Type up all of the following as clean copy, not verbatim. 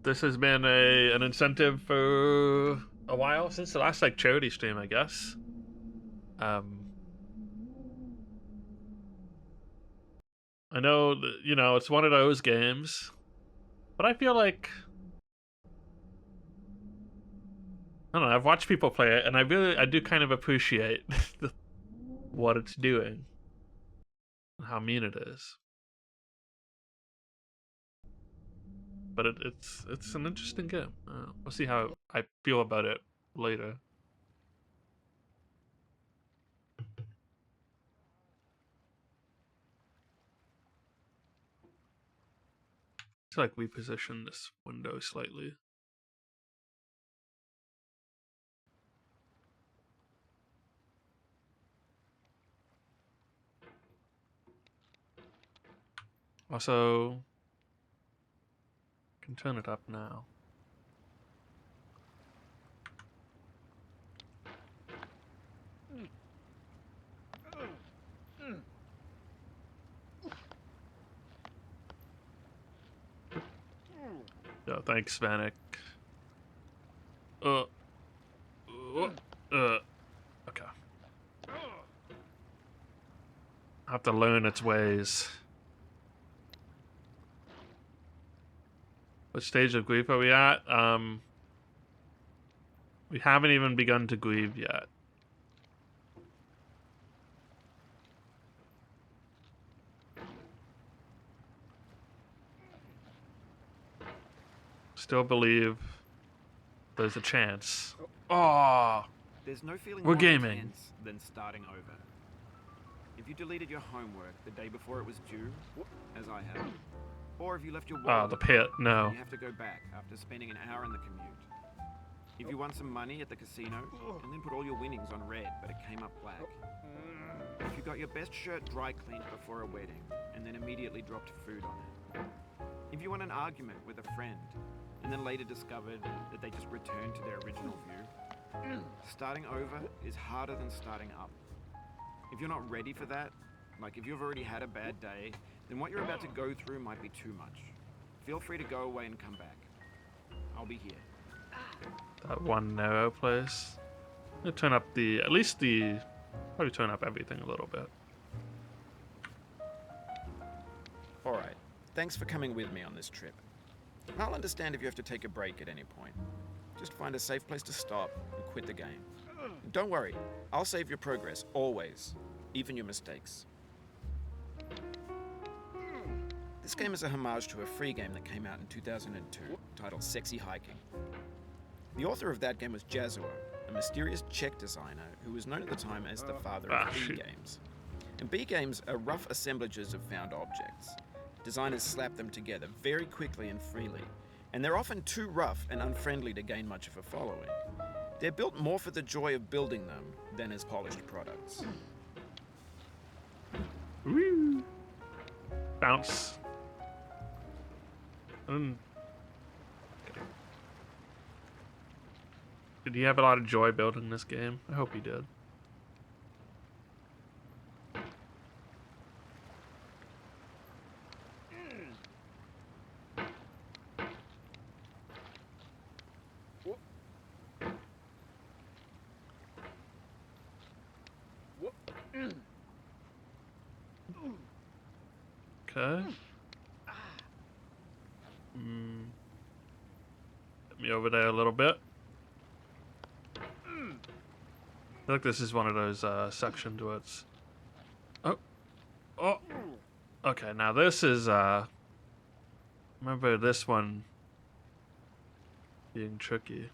This has been an incentive for a while, since the last like charity stream, I guess. Um, I know that, it's one of those games, but I feel like I don't know. I've watched people play it, and I do kind of appreciate what it's doing and how mean it is. But it's an interesting game. We'll see how I feel about it later. To like reposition this window slightly. Also, can turn it up now. Yo, thanks, Vanek. Uh, okay. I have to learn its ways. What stage of grief are we at? We haven't even begun to grieve yet. Still believe there's a chance. Oh, There's no feeling we're more gaming. intense than starting over. If you deleted your homework the day before it was due, as I have, or if you left your wallet The at pit, home no. and you have to go back after spending an hour in the commute. If you won some money at the casino and then put all your winnings on red but it came up black. If you got your best shirt dry cleaned before a wedding and then immediately dropped food on it. If you won an argument with a friend and then later discovered that they just returned to their original view. Starting over is harder than starting up. If you're not ready for that, like if you've already had a bad day, then what you're about to go through might be too much. Feel free to go away and come back. I'll be here. That one narrow place. I'm gonna turn up probably turn up everything a little bit. Alright, thanks for coming with me on this trip. I'll understand if you have to take a break at any point. Just find a safe place to stop and quit the game. Don't worry, I'll save your progress, always, even your mistakes. This game is a homage to a free game that came out in 2002, titled Sexy Hiking. The author of that game was Jazuo, a mysterious Czech designer who was known at the time as the father of B games. And B games are rough assemblages of found objects. Designers slap them together very quickly and freely, and they're often too rough and unfriendly to gain much of a following. They're built more for the joy of building them than as polished products. Woo! Bounce. Did he have a lot of joy building this game? I hope he did. Okay. Get me over there a little bit. I feel like this is one of those sections where it's... Oh! Okay, now this is... Remember this one being tricky.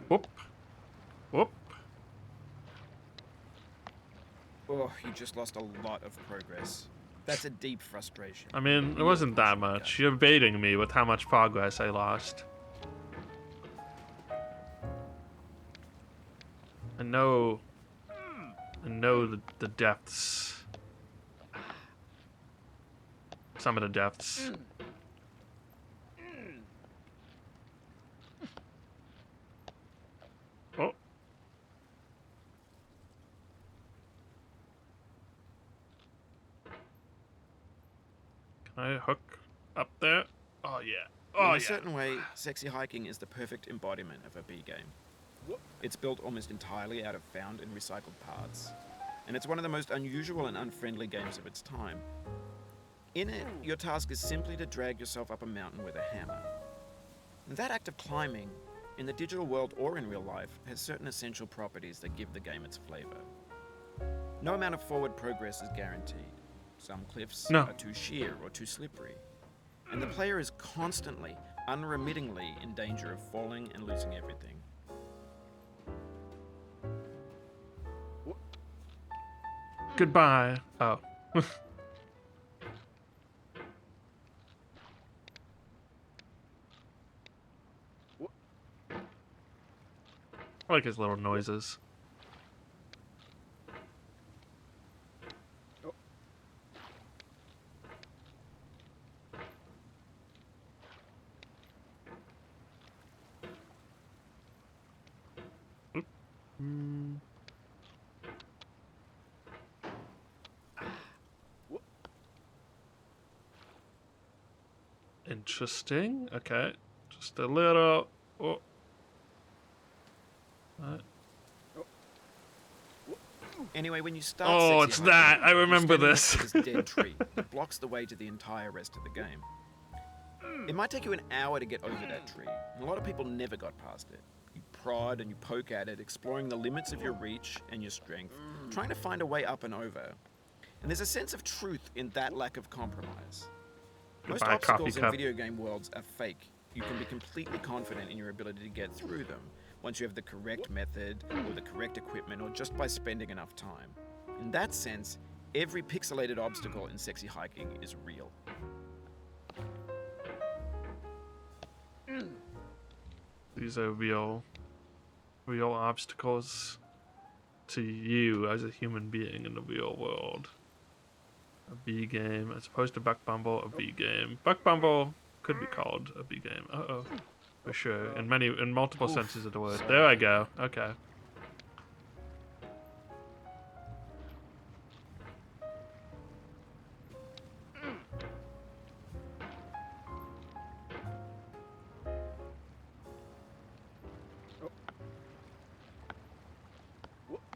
Whoop! Whoop! Oh, you just lost a lot of progress. That's a deep frustration. I mean, it wasn't that much. You're baiting me with how much progress I lost. I know the depths. Some of the depths. Oh. Can I hook up there? Oh yeah. In Oh a yeah. certain way, Sexy Hiking is the perfect embodiment of a B game. It's built almost entirely out of found and recycled parts, and it's one of the most unusual and unfriendly games of its time. In it, your task is simply to drag yourself up a mountain with a hammer. And that act of climbing, in the digital world or in real life, has certain essential properties that give the game its flavor. No amount of forward progress is guaranteed. Some cliffs No. are too sheer or too slippery, and the player is constantly, unremittingly in danger of falling and losing everything. Goodbye. Oh. I like his little noises. Mm. Interesting. Okay. Just a little. Oh. Anyway, when you start Oh, Sexy it's Hiking, that. I you're remember standing this. next to this dead tree that blocks the way to the entire rest of the game. It might take you an hour to get over that tree, and a lot of people never got past it. You prod and you poke at it, exploring the limits of your reach and your strength, trying to find a way up and over. And there's a sense of truth in that lack of compromise. Most Goodbye, obstacles coffee in cup. video game worlds are fake. You can be completely confident in your ability to get through them once you have the correct method or the correct equipment or just by spending enough time. In that sense, every pixelated obstacle in Sexy Hiking is real. These are real obstacles to you as a human being in the real world. A B game, as opposed to Buck Bumble, a B game. Buck Bumble could be called a B game. Uh-oh. For sure. In multiple senses of the word. There I go. Okay.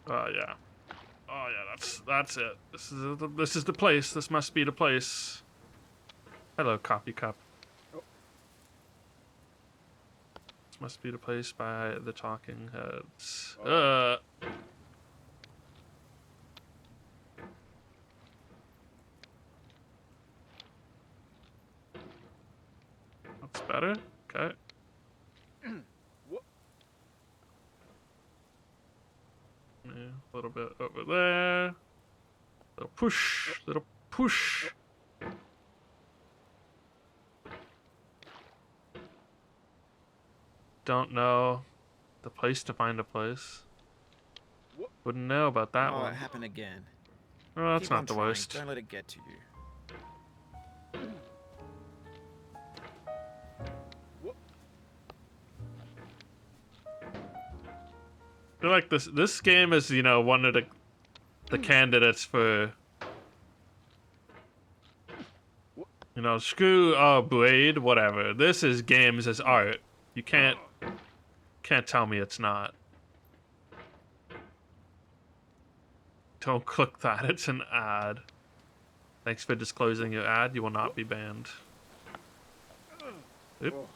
Oh yeah. Oh yeah, that's it. This is the place. This must be the place. Hello, coffee cup. This must be the place by the talking heads. That's better. Okay. Yeah, a little bit over there. Little push. Little push. Don't know the place to find a place. Wouldn't know about that Oh, one. it happened again. Oh, that's Keep on not the trying. worst. Don't let it get to you. I feel like this game is, you know, one of the candidates for, you know, screw Blade, whatever. This is games as art. You can't tell me it's not. Don't click that. It's an ad. Thanks for disclosing your ad. You will not be banned. Oop.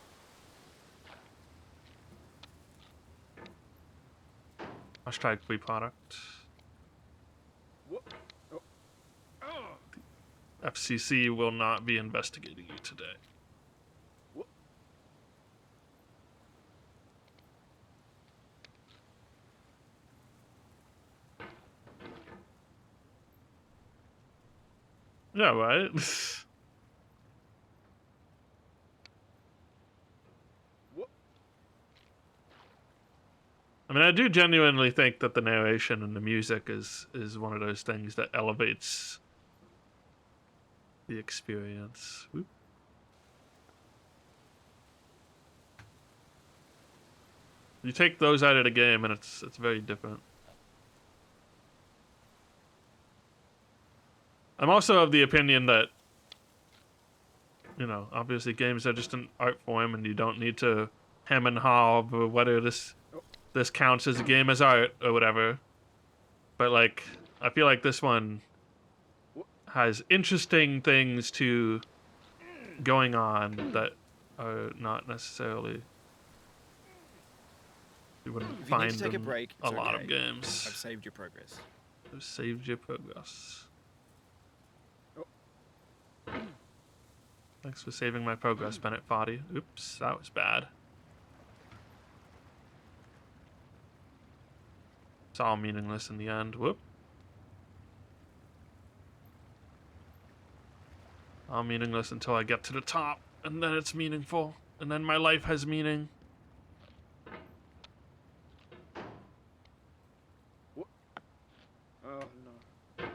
Hashtag free product. FCC will not be investigating you today. Yeah, right? I mean, I do genuinely think that the narration and the music is one of those things that elevates the experience. Whoop. You take those out of the game, and it's very different. I'm also of the opinion that you know, obviously games are just an art form, and you don't need to hem and haw over whether this counts as a game as art or whatever. But like, I feel like this one has interesting things to going on that are not necessarily you wouldn't If you need find to take a in break, a it's lot okay. of games. I've saved your progress. I've saved your progress. Thanks for saving my progress, Bennett Foddy. Oops, that was bad. It's all meaningless in the end. Whoop. All meaningless until I get to the top, and then it's meaningful, and then my life has meaning. Oh no.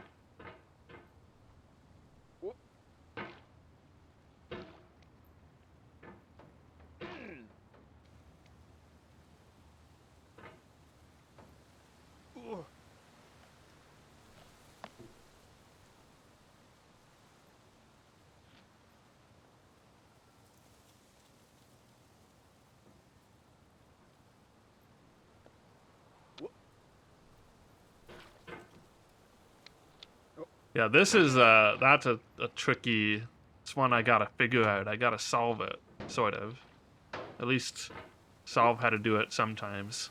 Yeah, this is that's a tricky. It's one I gotta figure out. I gotta solve it, sort of. At least solve how to do it sometimes.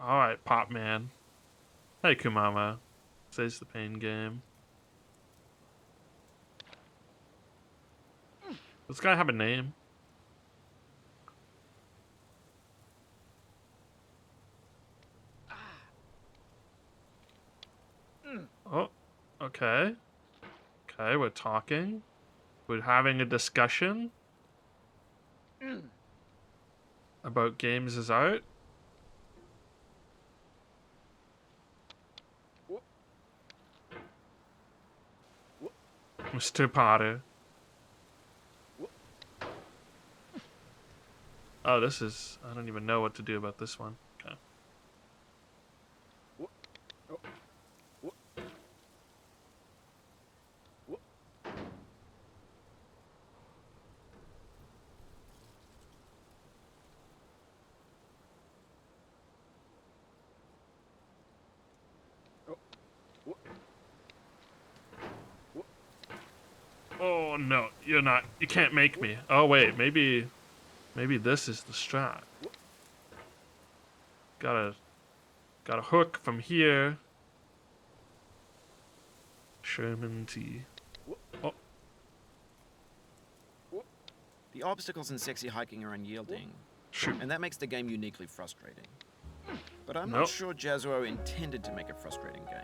All right, Pop Man. Hey, Kumama. Says the pain game. Does this guy have a name? Oh, okay. Okay, we're talking. We're having a discussion about games as art. Mr. Potter. Oh, this is... I don't even know what to do about this one. Okay. Oh, no. You're not... You can't make me. Oh, wait. Maybe this is the strat. Got a hook from here. Sherman T. Oh. The obstacles in sexy hiking are unyielding, Shoot. and that makes the game uniquely frustrating. But I'm Nope. not sure Jazuo intended to make a frustrating game.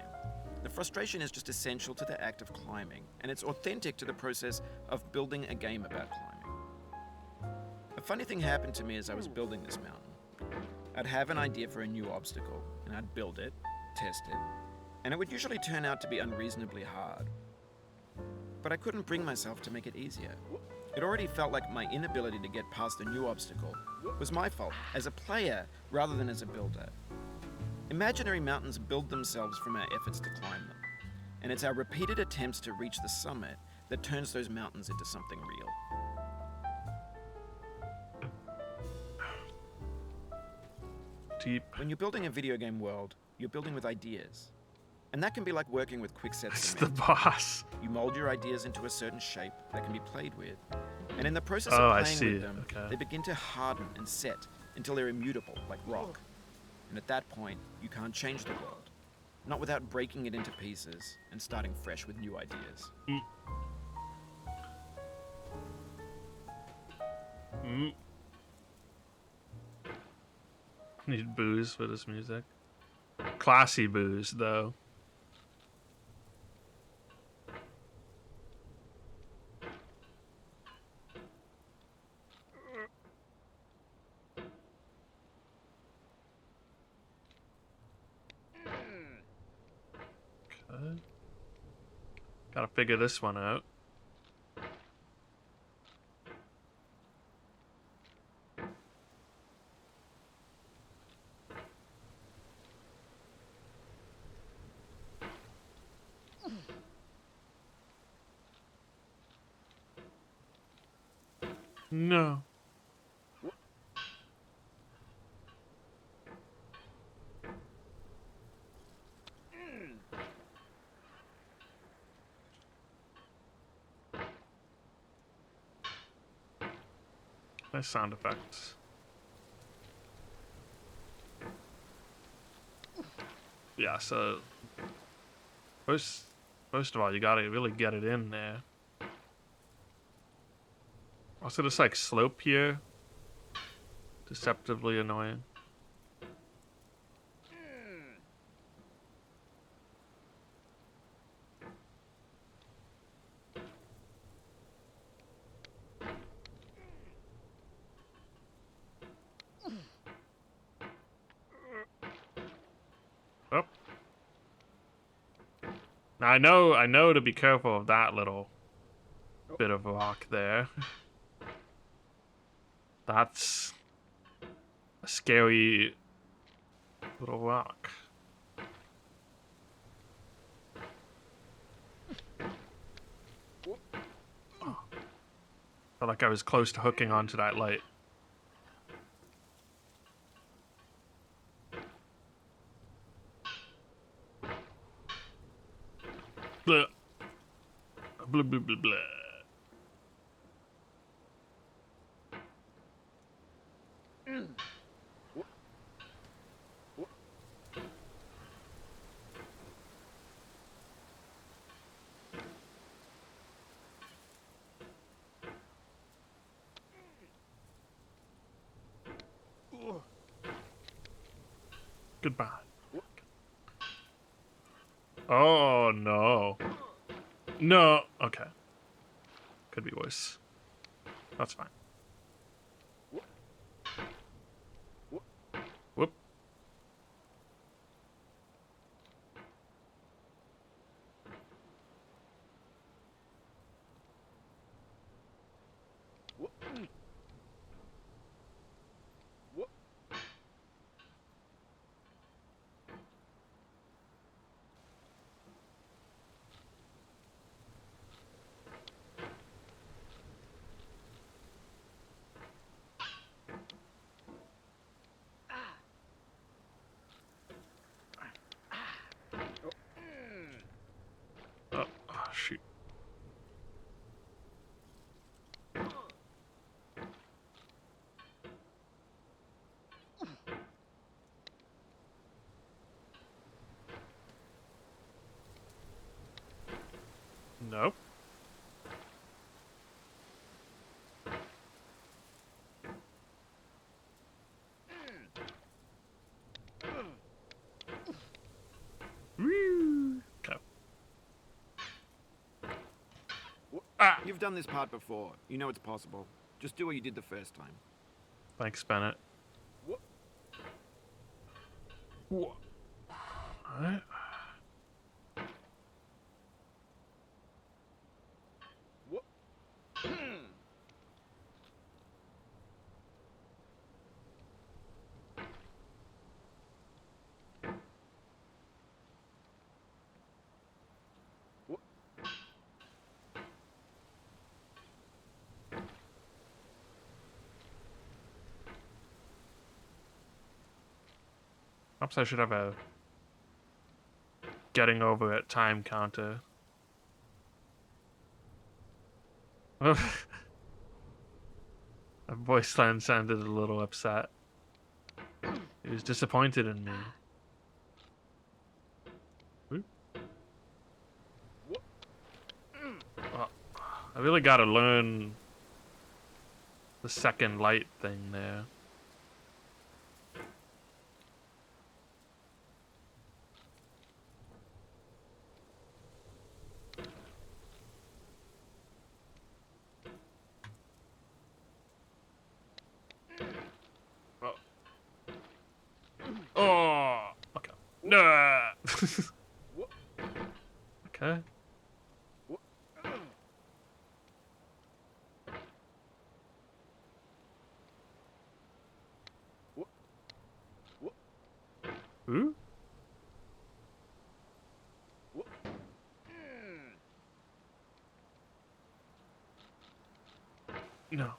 The frustration is just essential to the act of climbing, and it's authentic to the process of building a game about climbing. A funny thing happened to me as I was building this mountain. I'd have an idea for a new obstacle, and I'd build it, test it, and it would usually turn out to be unreasonably hard. But I couldn't bring myself to make it easier. It already felt like my inability to get past a new obstacle was my fault as a player rather than as a builder. Imaginary mountains build themselves from our efforts to climb them, and it's our repeated attempts to reach the summit that turns those mountains into something real. Deep. When you're building a video game world, you're building with ideas. And that can be like working with quickset It's the cement. boss. You mold your ideas into a certain shape that can be played with. And in the process Oh, of I playing see. with them, Okay. they begin to harden and set until they're immutable, like rock. And at that point, you can't change the world. Not without breaking it into pieces and starting fresh with new ideas. Need booze for this music. Classy booze, though. Okay. Gotta figure this one out. No. Nice sound effects. Yeah, so first of all, you gotta really get it in there. Also, this like slope here, deceptively annoying. Oh. Now I know to be careful of that little bit of rock there. That's a scary little rock. Oh. Felt like I was close to hooking onto that light. Blah. Blah, blah, blah, blah. Goodbye. Oh, no. No. Okay. Could be worse. That's fine. Whoop. Oh, shoot. Nope. Woo. Okay. Ah. You've done this part before. You know it's possible. Just do what you did the first time. Thanks, Bennett. What? Alright. Perhaps I should have a getting over it time counter. My voice line sounded a little upset. He was disappointed in me. Oh, I really gotta learn the second light thing there. Oh. Oh. Okay. No. Okay. Ooh. No.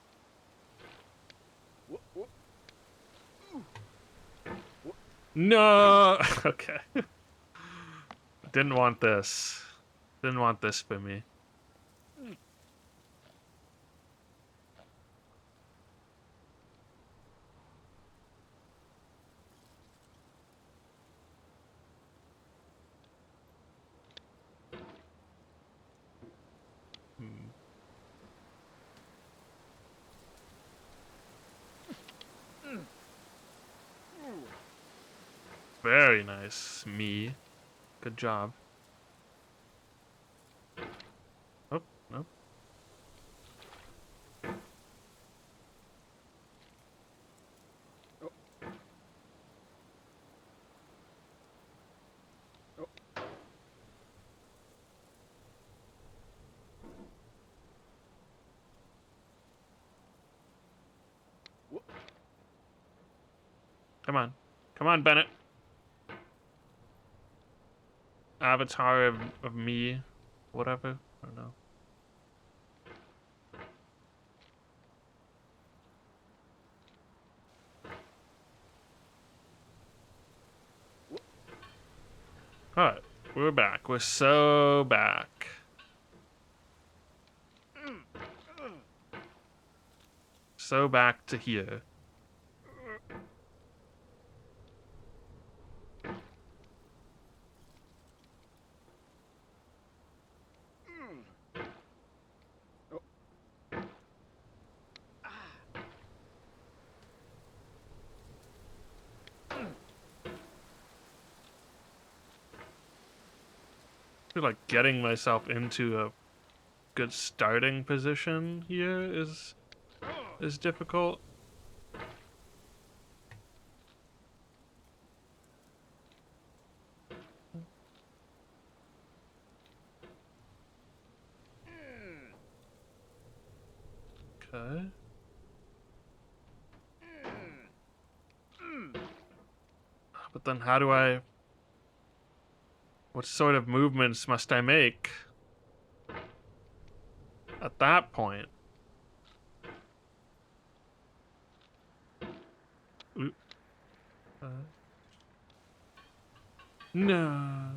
No! Okay. Didn't want this. Didn't want this for me. Hmm. Very nice, me. Good job. Oh, no. Come on. Come on, Bennett. Avatar of me. Whatever. I don't know. Alright. We're back. We're so back. So back to here. I feel like getting myself into a good starting position here is difficult. Okay. But then how do I... What sort of movements must I make at that point? Oop. No.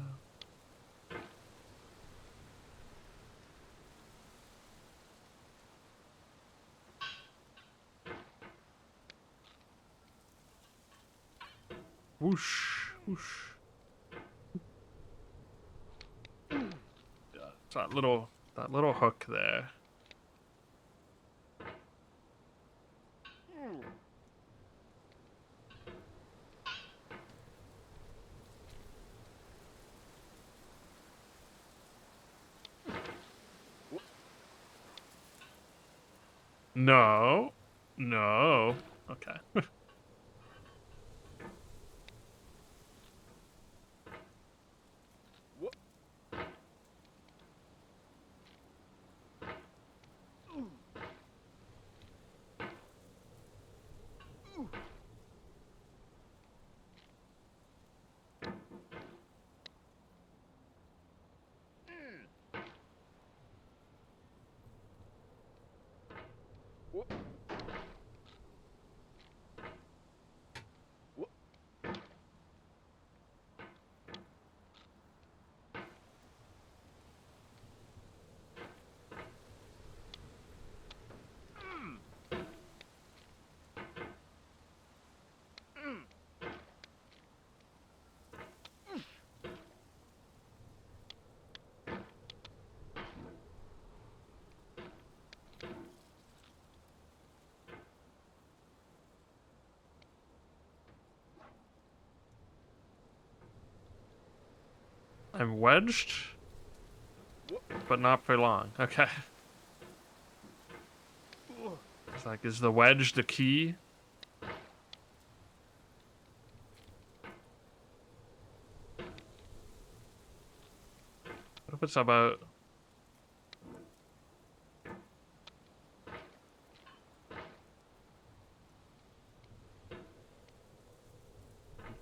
Whoosh. Whoosh. Yeah, it's that little hook there. No. No. Okay. I'm wedged, but not for long. Okay. It's like, is the wedge the key? What if it's about... I'm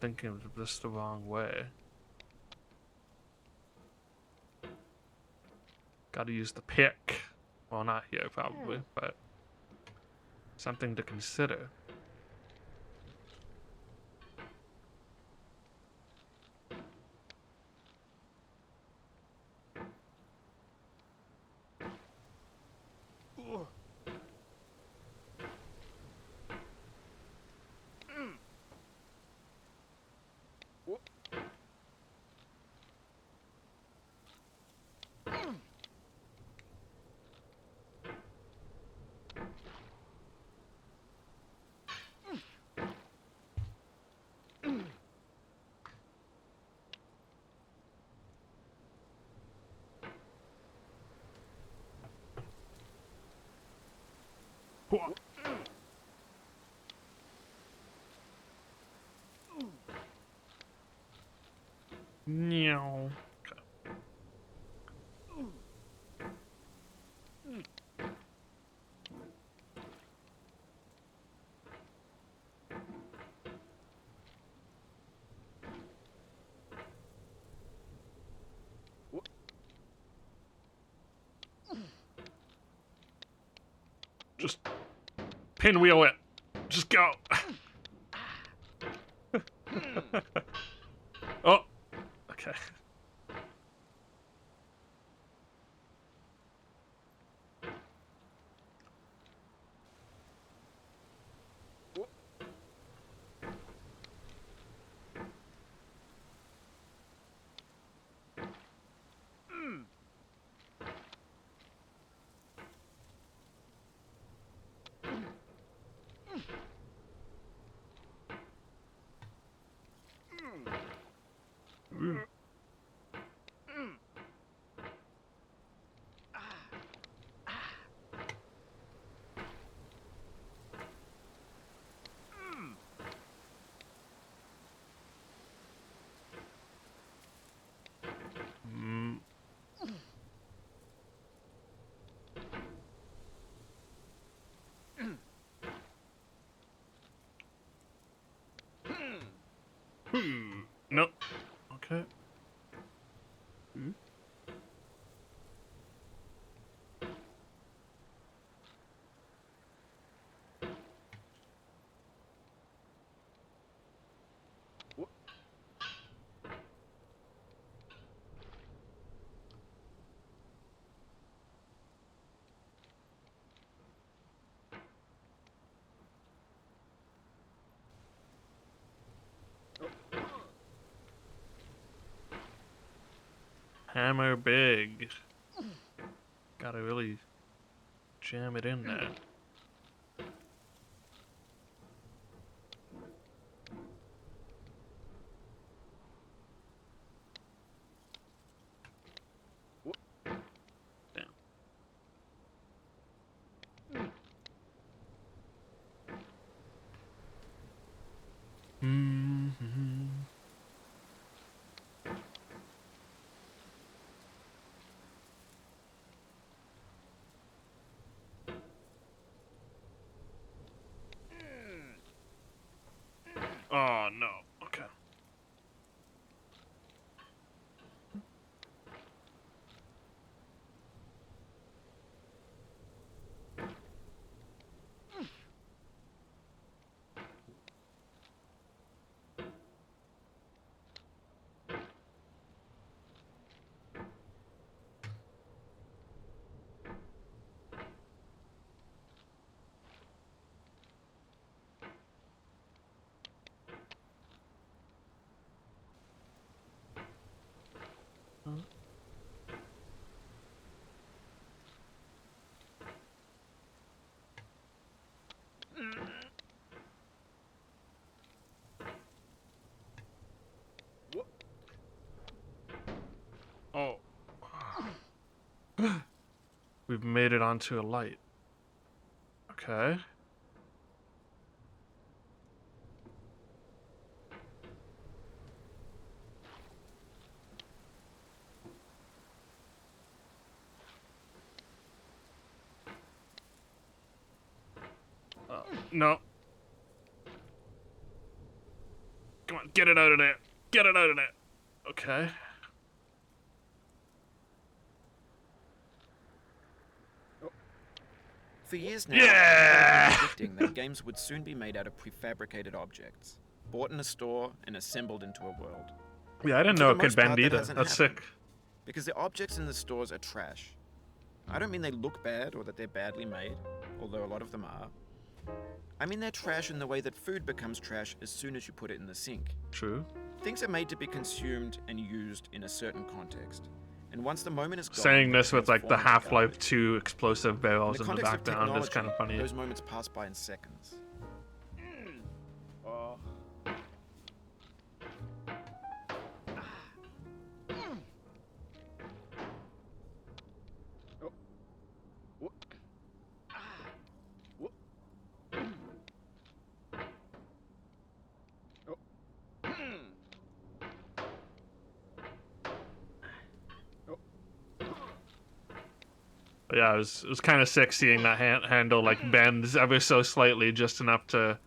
thinking of this the wrong way. Gotta use the pick. Well, not here, probably, but... something to consider. No. Just pinwheel it. Just go. Oh. Okay. No. Okay. Hammer big. Gotta really jam it in there. Damn. Oh no. Okay. Oh. We've made it onto a light. Okay. No. Come on, get it out of there. Get it out of there. Okay. For years now, Yeah! people have been predicting that games would soon be made out of prefabricated objects, bought in a store and assembled into a world. Yeah, I didn't know it could bend either. That's sick. Because the objects in the stores are trash. I don't mean they look bad or that they're badly made, although a lot of them are. I mean they're trash in the way that food becomes trash as soon as you put it in the sink. True. Things are made to be consumed and used in a certain context. And once the moment is gone, Saying this with like the transform into Half-Life garbage. 2 explosive barrels in the context of background is kind of technology, funny. Those moments pass by in seconds. Oh. But yeah, it was kind of sick seeing that handle like bend ever so slightly, just enough to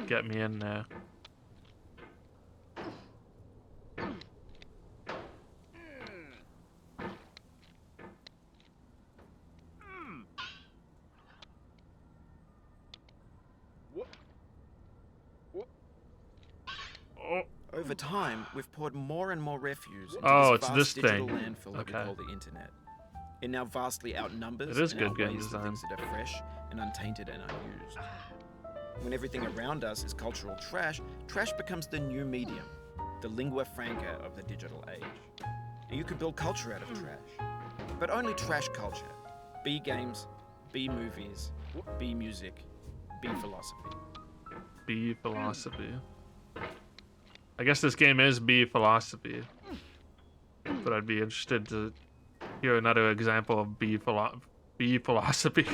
get me in there. Oh. Over time, we've poured more and more refuse into Oh, this it's vast this digital thing. landfill that we Okay. call the internet. It now vastly outnumbers It is and good game outweighs the design. things that are fresh and untainted and unused. When everything around us is cultural trash, trash becomes the new medium, the lingua franca of the digital age. You can build culture out of trash, but only trash culture. B games, B movies, B music, B philosophy. B philosophy. I guess this game is B philosophy, but I'd be interested to hear another example of B philosophy.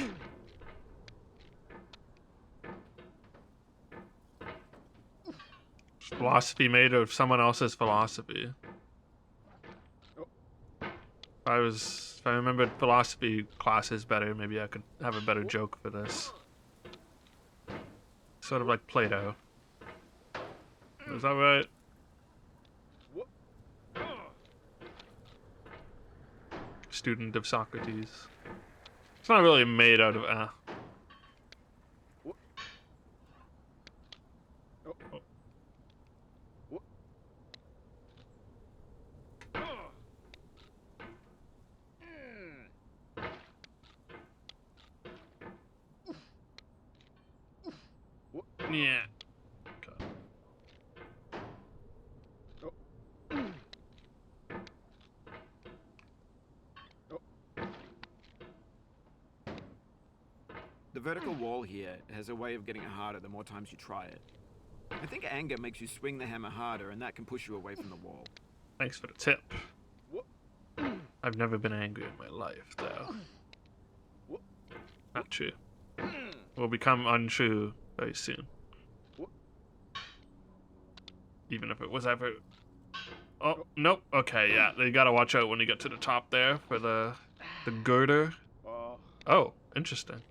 Philosophy made of someone else's philosophy. If I remembered philosophy classes better, maybe I could have a better joke for this. Sort of like Plato. Is that right? Student of Socrates. It's not really made out of Yeah. Okay. The vertical wall here has a way of getting harder the more times you try it. I think anger makes you swing the hammer harder, and that can push you away from the wall. Thanks for the tip. I've never been angry in my life, though. Not true. Will become untrue very soon. Even if it was ever... Oh, nope. Okay, yeah. You gotta watch out when you get to the top there for the girder. Oh, interesting.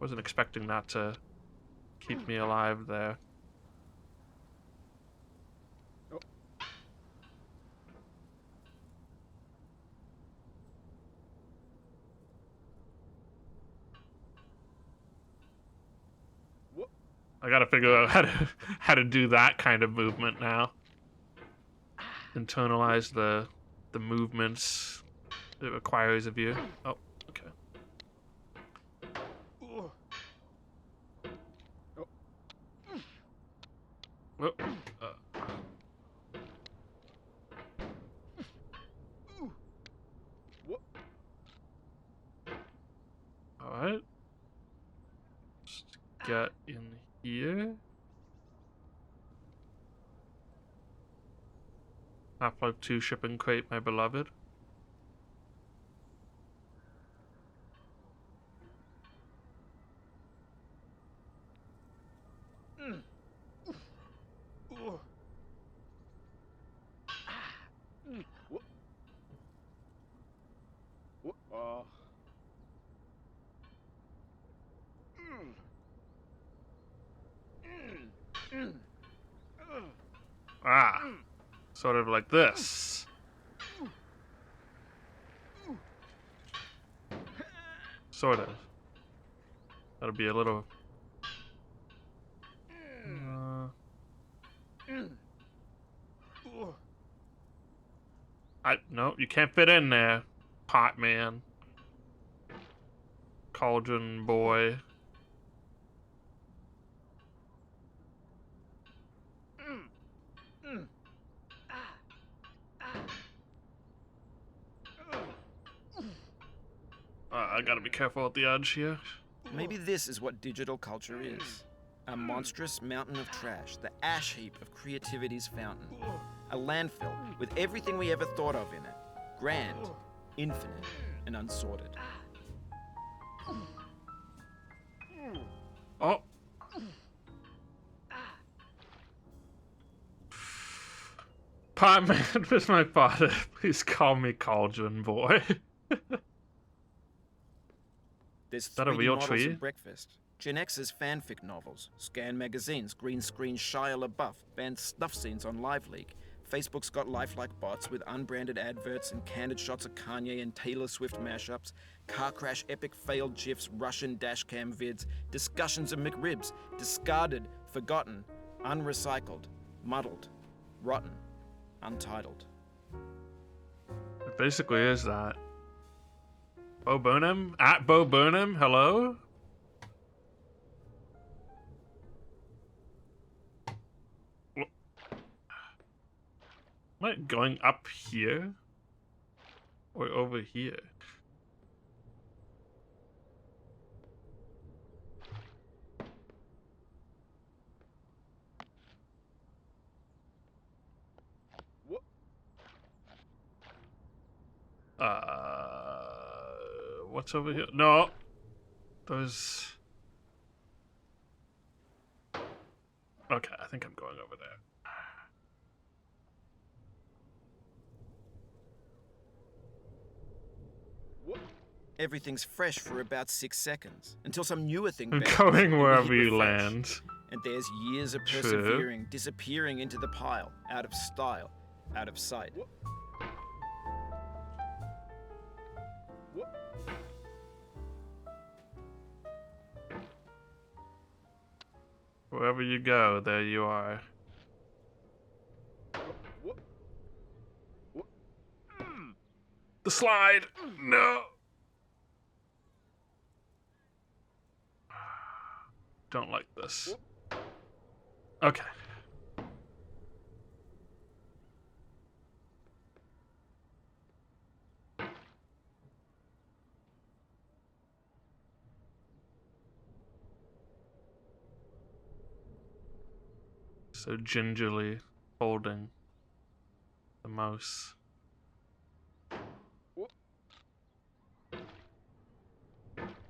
Wasn't expecting that to keep me alive there. I gotta figure out how to do that kind of movement now. Internalize the movements it requires of you. Oh, okay. Oh, all right. Just get in here. Half-Life 2 shipping crate, my beloved. Ah, sort of like this. Sort of. That'll be a little... No, you can't fit in there, pot man. Cauldron boy. I gotta be careful at the edge here. Maybe this is what digital culture is. A monstrous mountain of trash, the ash heap of creativity's fountain. A landfill with everything we ever thought of in it. Grand, infinite, and unsorted. Oh. Pot man was my father. Please call me Cauldron boy. There's that a 3D real models tree? of breakfast. Gen X's fanfic novels, scan magazines, green screen Shia LaBeouf, banned snuff scenes on LiveLeak. Facebook's got lifelike bots with unbranded adverts and candid shots of Kanye and Taylor Swift mashups, car crash epic failed GIFs, Russian dashcam vids, discussions of McRibs, discarded, forgotten, unrecycled, muddled, rotten, untitled. It basically is that. Bo Burnham? At Bo Burnham? Hello? Am I going up here? Or over here? What's over here? No! There's... Okay, I think I'm going over there. Everything's fresh for about 6 seconds, until some newer thing I'm bounces, going and we wherever hit you refresh. land. And there's years of True. persevering, disappearing into the pile, out of style, out of sight. Wherever you go, there you are. The slide! No! Don't like this. Okay. So gingerly holding the mouse.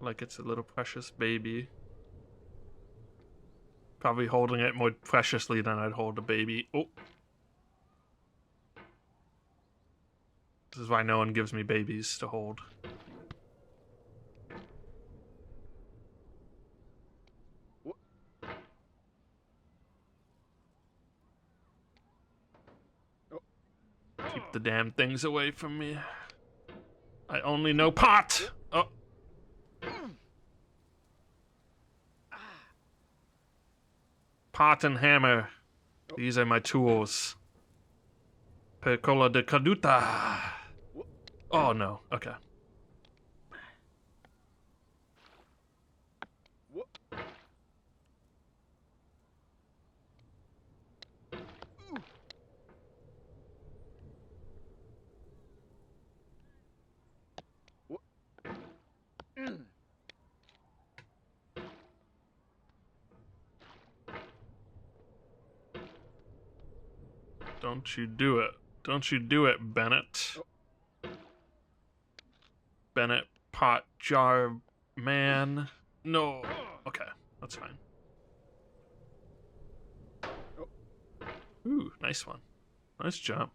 Like it's a little precious baby. Probably holding it more preciously than I'd hold a baby. Oh. This is why no one gives me babies to hold. Keep the damn things away from me. I only know pot! Oh. Pot and hammer. These are my tools. Percola de caduta. Oh no, okay. Don't you do it. Don't you do it, Bennett. Bennett, pot, jar, man. No. Okay, that's fine. Ooh, nice one. Nice jump.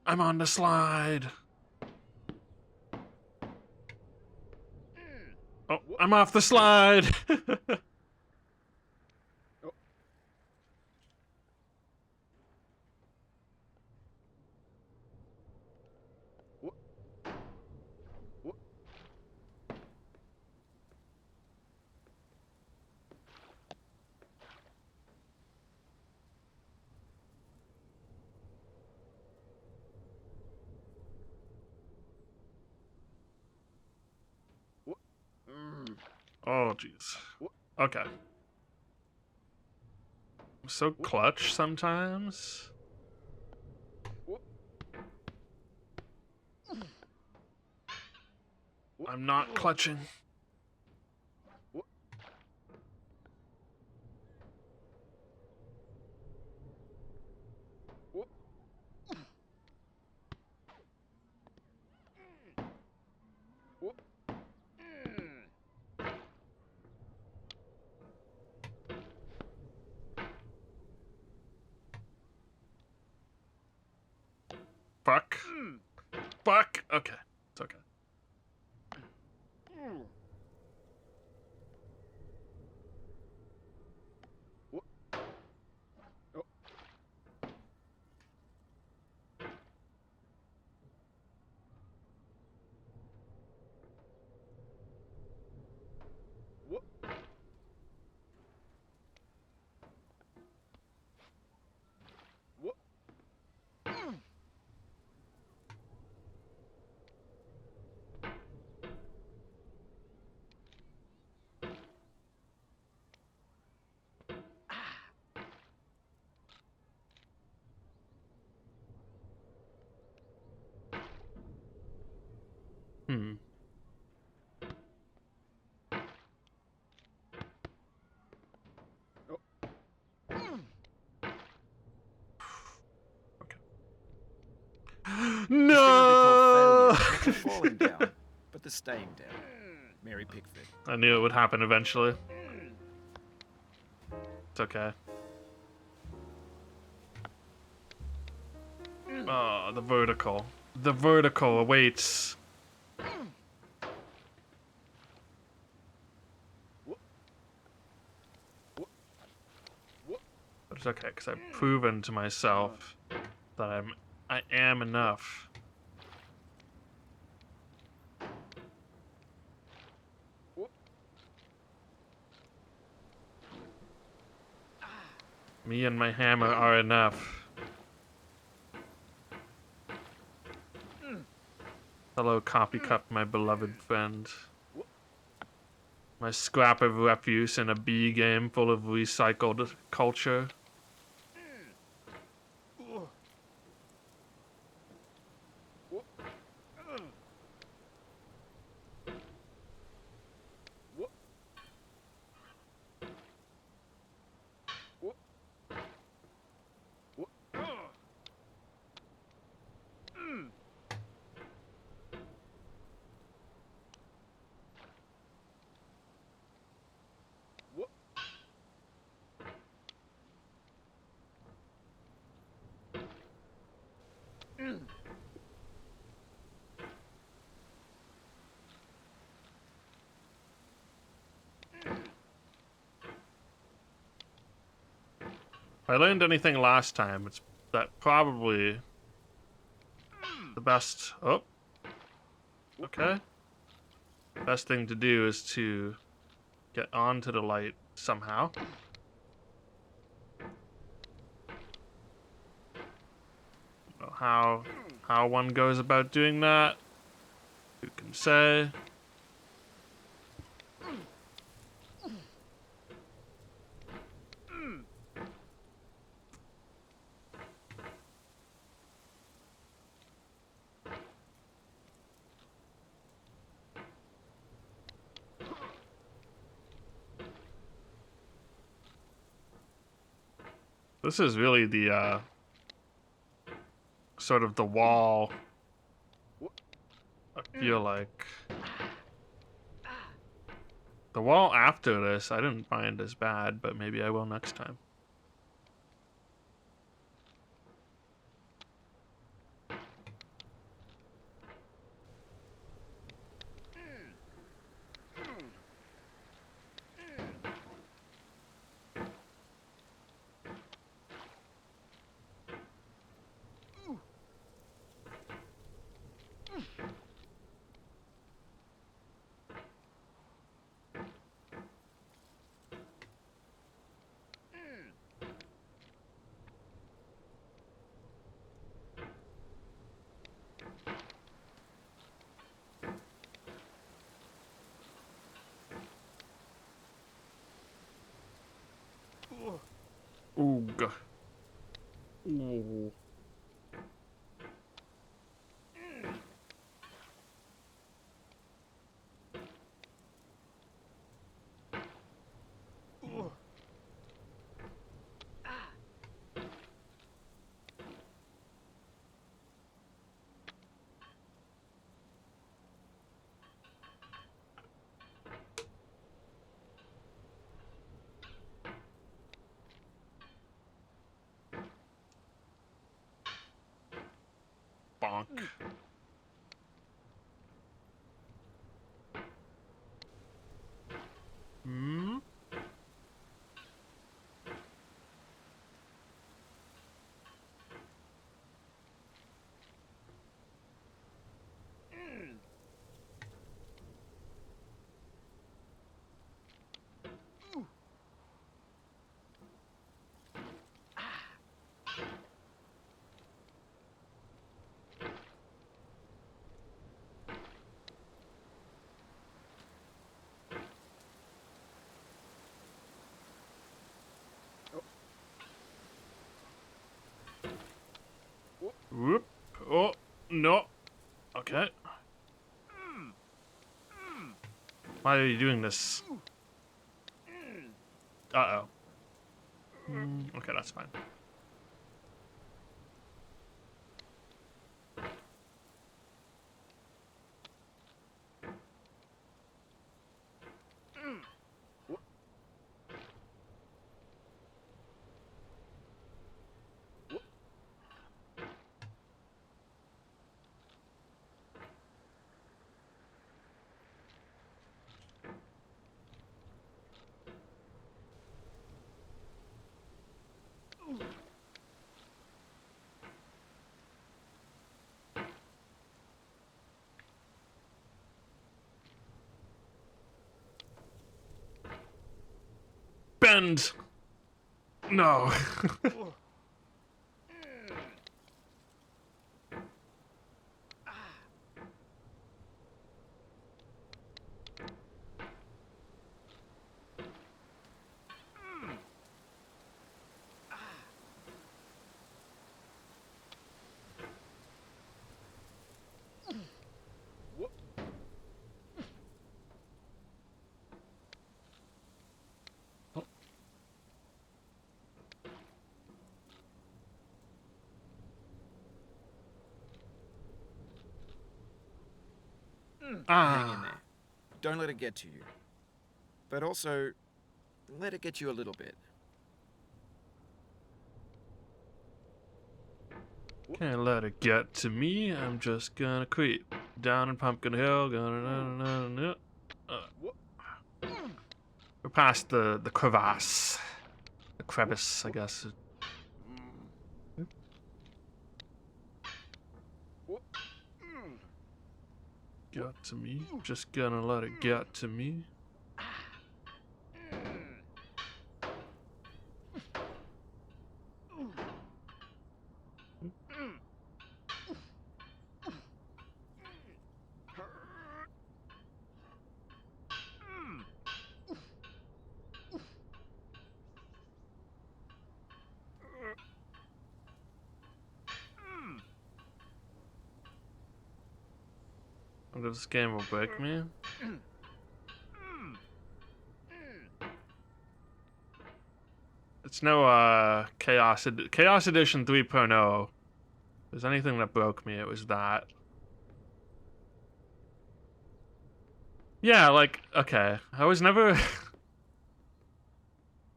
I'm on the slide. Oh, I'm off the slide. Oh, jeez. Okay. I'm so clutch sometimes. I'm not clutching. Fuck. Fuck. Okay. It's okay. Hmm. No! This thing would be called failure, not the falling down, but the staying down. Mary Pickford. I knew it would happen eventually. It's okay. Oh, the vertical. The vertical awaits. But it's okay, because I've proven to myself that I am enough. Me and my hammer are enough. Hello, Coffee Cup, my beloved friend. My scrap of refuse in a B game full of recycled culture. If I learned anything last time, it's that probably the best... Oh. Okay. Best thing to do is to get onto the light somehow. Don't know how one goes about doing that. Who can say? This is really the sort of the wall. I feel like the wall after this I didn't find as bad, but maybe I will next time. Oog. Ooh. Bonk. Whoop. Oh, no. Okay. Why are you doing this? Uh-oh. Okay, that's fine. Bend! No. Hang in there. Don't let it get to you. But also, let it get you a little bit. Can't let it get to me. I'm just gonna creep down in Pumpkin Hill. We're past the crevasse. The crevice, I guess. Get to me. Just gonna let it get to me. This game will break me. It's no Chaos Edition 3.0. If there's anything that broke me, it was that. Yeah, like, okay. I was never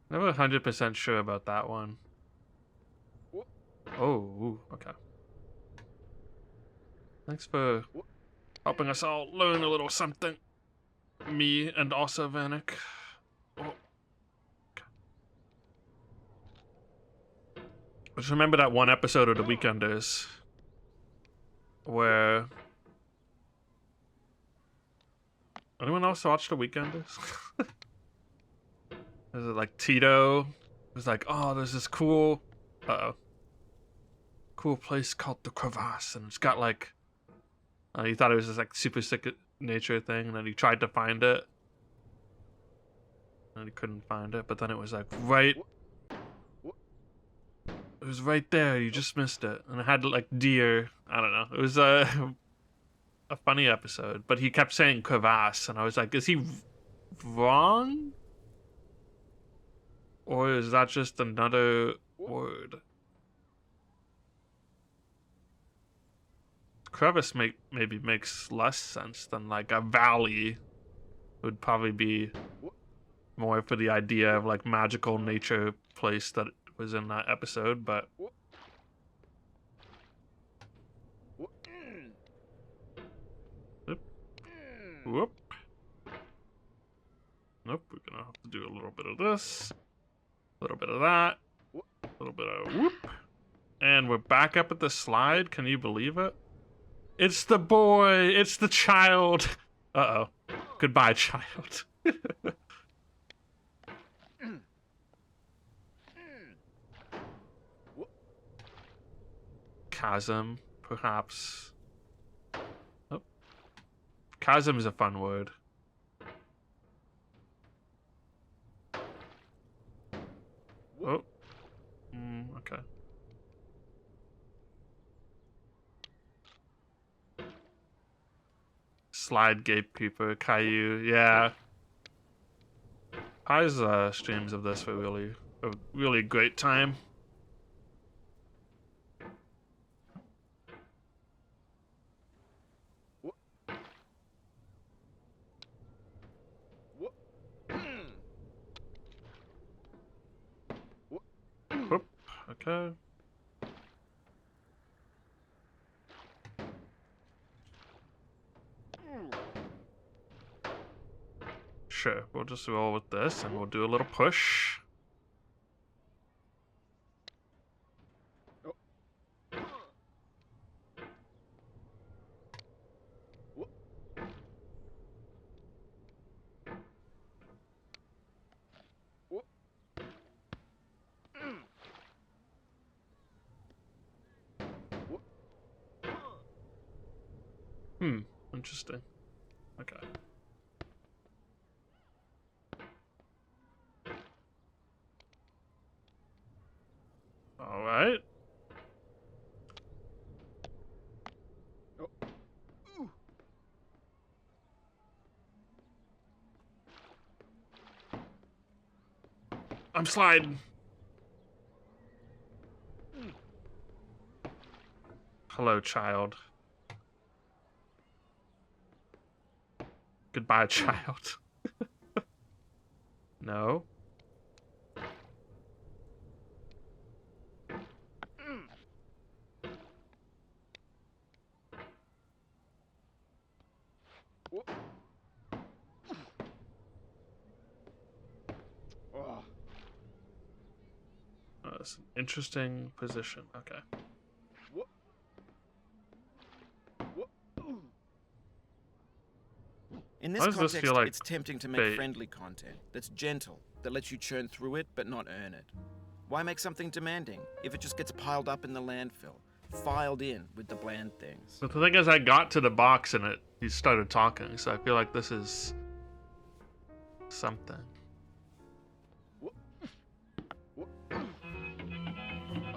100% sure about that one. Oh, ooh, okay. Thanks for helping us all learn a little something. Me and also Vanek. Oh. Okay. Just remember that one episode of The Weekenders where... Anyone else watch The Weekenders? Is it like Tito was like, oh, there's this cool... cool place called the Crevasse, and it's got like... he thought it was this like super sick nature thing, and then he tried to find it. And he couldn't find it, but then it was like right... It was right there, you just missed it. And it had like deer, I don't know. It was a funny episode, but he kept saying crevasse, and I was like, is he wrong? Or is that just another word? Crevice maybe makes less sense than like a valley. Would probably be more for the idea of like magical nature place that was in that episode, but whoop. Nope, we're gonna have to do a little bit of this, a little bit of that, a little bit of whoop, and we're back up at the slide. Can you believe it? It's the boy, it's the child. Uh-oh. Goodbye, child. Chasm, perhaps. Oh. Chasm is a fun word. Oh. Okay. Slide Gatekeeper, Caillou, yeah. Pie's streams of this were a really great time. Whoop, okay. Sure, we'll just roll with this and we'll do a little push. Interesting. Okay. All right. I'm sliding. Hello, child. Goodbye, child. No. That's an interesting position. Okay. In this Why does this context, feel like it's tempting to make bait? friendly content that's gentle, that lets you churn through it but not earn it. Why make something demanding if it just gets piled up in the landfill, filed in with the bland things? But the thing is, I got to the box and he started talking, so I feel like this is something.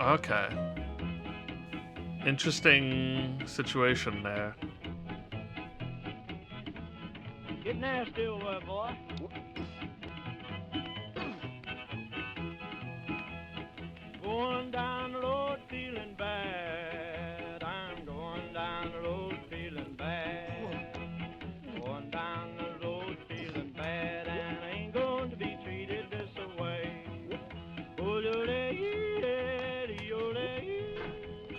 Okay. Interesting situation there. Get nasty over there, boy. Going down the road feeling bad. I'm going down the road feeling bad. Going down the road feeling bad, and I ain't going to be treated this way.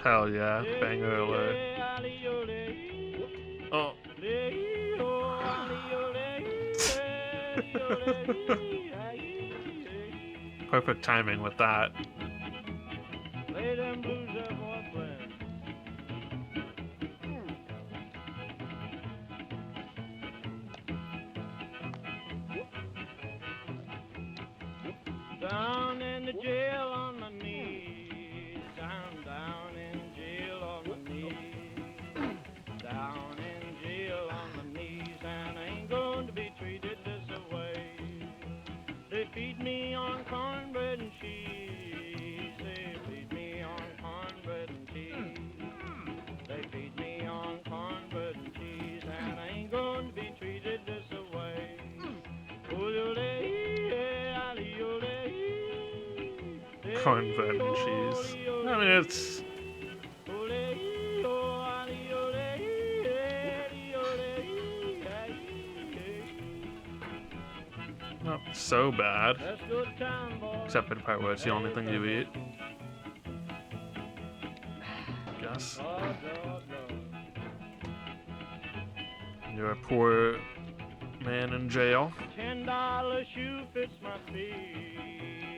Hell yeah, banger alert. Oh. Perfect timing with that. Play them blues there, boy, play 'em. Down in the jail on my knees, down in jail on my knees, down in jail on my knees, and I ain't going to be treated this way. They feed me on cornbread and cheese, they feed me on cornbread and cheese, they feed me on cornbread and cheese, and I ain't going to be treated this way. Cornbread and cheese. I mean, it's not so bad. Except for the part where it's the only thing you eat. I guess. You're a poor man in jail. $10 shoe fits my feet.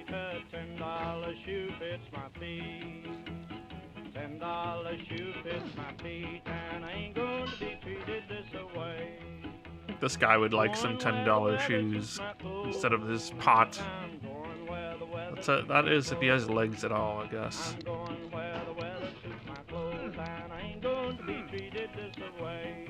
A $10 shoe fits my feet. $10 shoe fits my feet, and I ain't going to be treated this way. This guy would like some $10 shoes instead of his pot. That is if he has legs at all, I guess. I'm going where the weather suits my clothes, and I ain't going to be treated this way.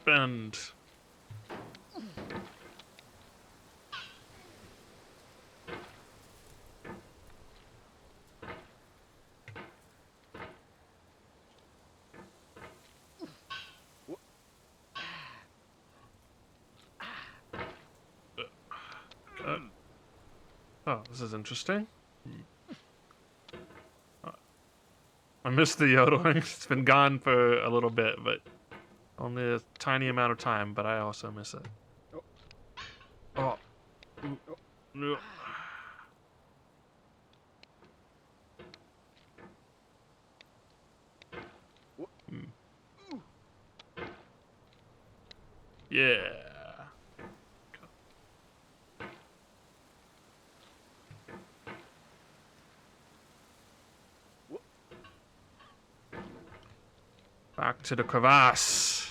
Bend. Oh, this is interesting. I missed the yodeling. It's been gone for a little bit, but only a tiny amount of time, but I also miss it. Oh. No. Yeah. Back to the crevasse.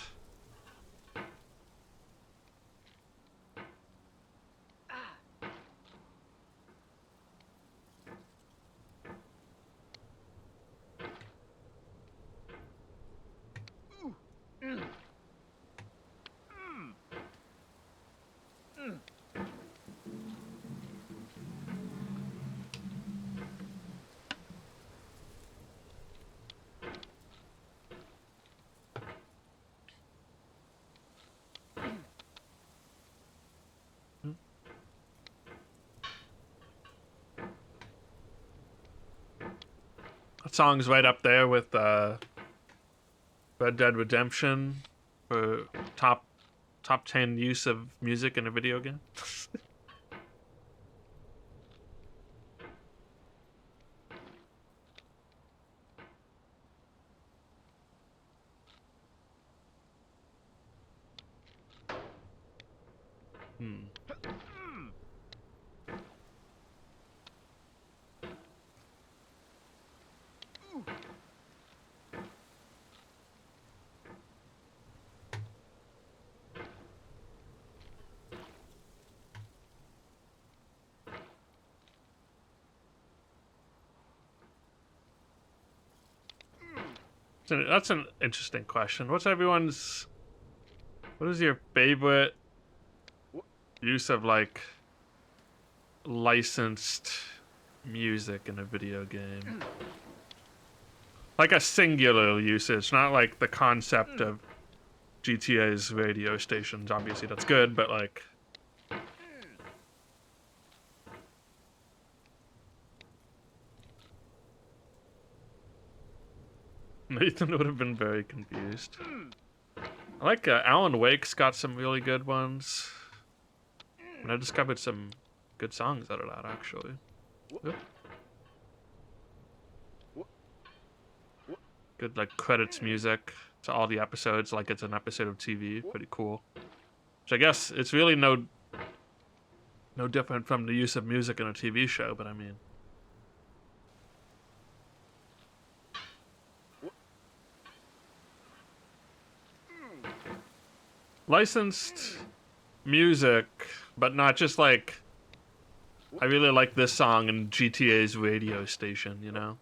That song's right up there with Red Dead Redemption for top 10 use of music in a video game. That's an interesting question. What is your favorite use of like licensed music in a video game? Like a singular usage, not like the concept of GTA's radio stations. Obviously that's good, but like Nathan would have been very confused. I like Alan Wake's got some really good ones. And I discovered some good songs out of that, actually. Yep. Good, like, credits music to all the episodes, like it's an episode of TV. Pretty cool. Which I guess it's really no different from the use of music in a TV show, but I mean... Licensed music, but not just like... I really like this song in GTA's radio station, you know?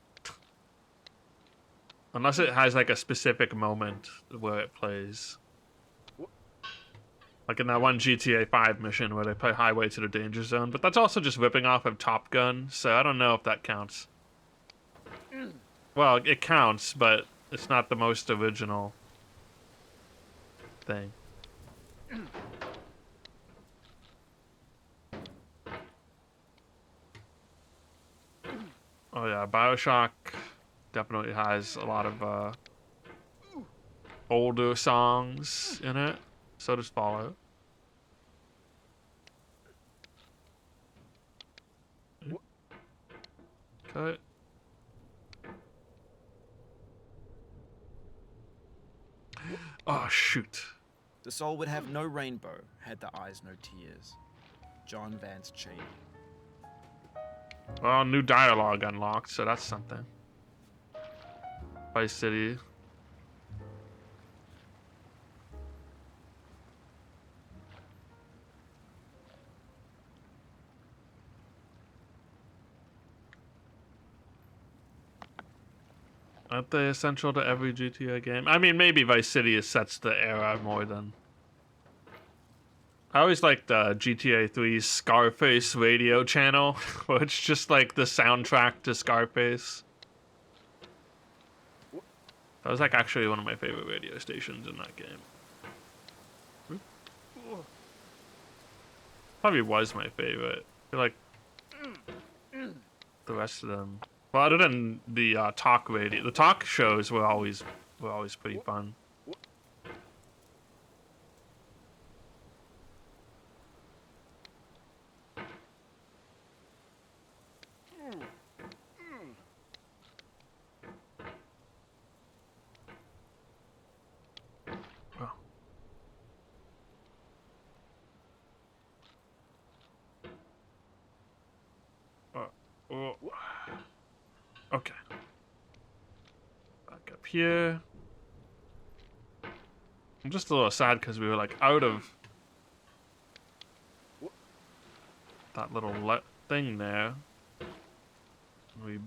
Unless it has like a specific moment where it plays. Like in that one GTA 5 mission where they play Highway to the Danger Zone, but that's also just ripping off of Top Gun, so I don't know if that counts. Well, it counts, but it's not the most original thing. Oh yeah, BioShock definitely has a lot of older songs in it. So does Fallout. Okay. Oh shoot. The soul would have no rainbow, had the eyes no tears. John Vance Cheney. Well, new dialogue unlocked, so that's something. Vice City. Aren't they essential to every GTA game? I mean, maybe Vice City sets the era more than... I always liked GTA 3's Scarface radio channel, where it's just like the soundtrack to Scarface. That was like actually one of my favorite radio stations in that game. Probably was my favorite. I feel like the rest of them, well, other than the talk radio, the talk shows were always pretty fun. Okay. Back up here. I'm just a little sad because we were like out of that little thing there. We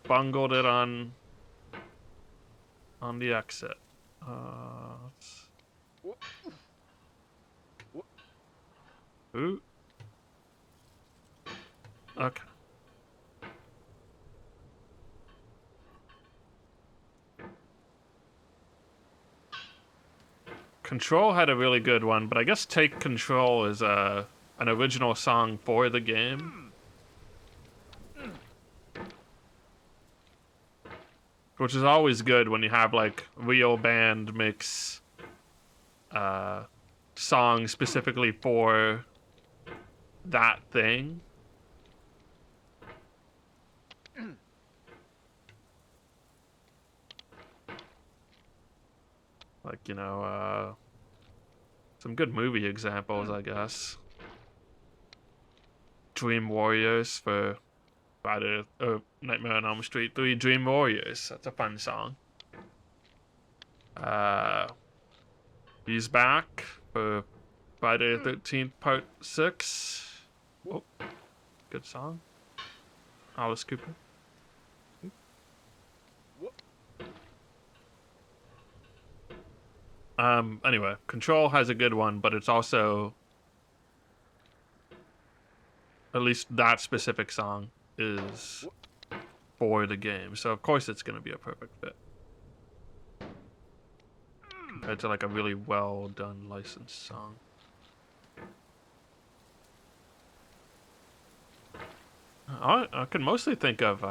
bungled it on the exit. Ooh. Okay. Control had a really good one, but I guess Take Control is an original song for the game. Which is always good when you have like real band mix songs specifically for that thing. Like, you know, some good movie examples, I guess. Dream Warriors for Nightmare on Elm Street 3. Dream Warriors. That's a fun song. He's Back for Friday the 13th Part 6. Oh, good song. Alice Cooper. Anyway, Control has a good one, but it's also, at least that specific song is for the game, so of course it's gonna be a perfect fit compared to like a really well done licensed song. I can mostly think of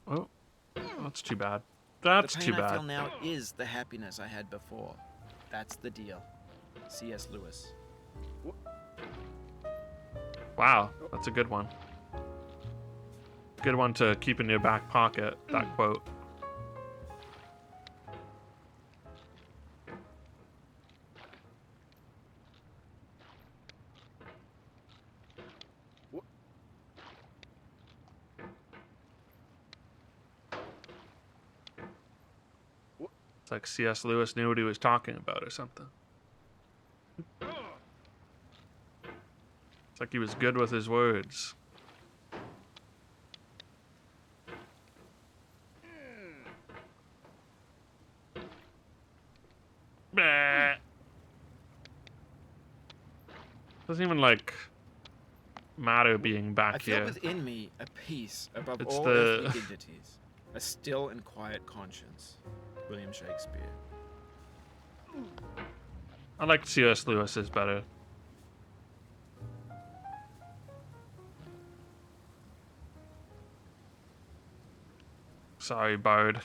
oh, that's too bad. That's the too pain I bad. feel now is the happiness I had before. That's the deal. C.S. Lewis. Wow, that's a good one. Good one to keep in your back pocket, that quote. It's like C.S. Lewis knew what he was talking about or something. It's like he was good with his words. Bah. Doesn't even like matter being back I feel here. within me a peace above It's all the- earthly dignities, a still and quiet conscience. William Shakespeare. I like C.S. Lewis's better. Sorry, Bard.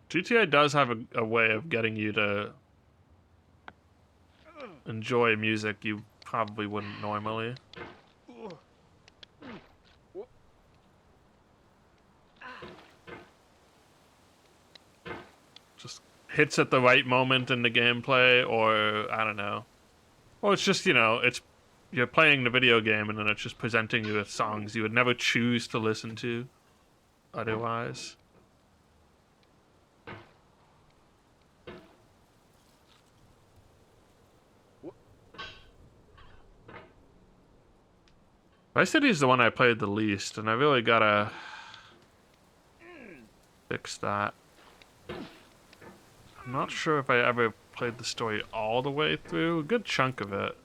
GTA does have a way of getting you to enjoy music you probably wouldn't normally. hits at the right moment in the gameplay, or I don't know. Well, it's just, you know, you're playing the video game and then it's just presenting you with songs you would never choose to listen to otherwise. Vice City is the one I played the least, and I really gotta fix that. I'm not sure if I ever played the story all the way through. A good chunk of it.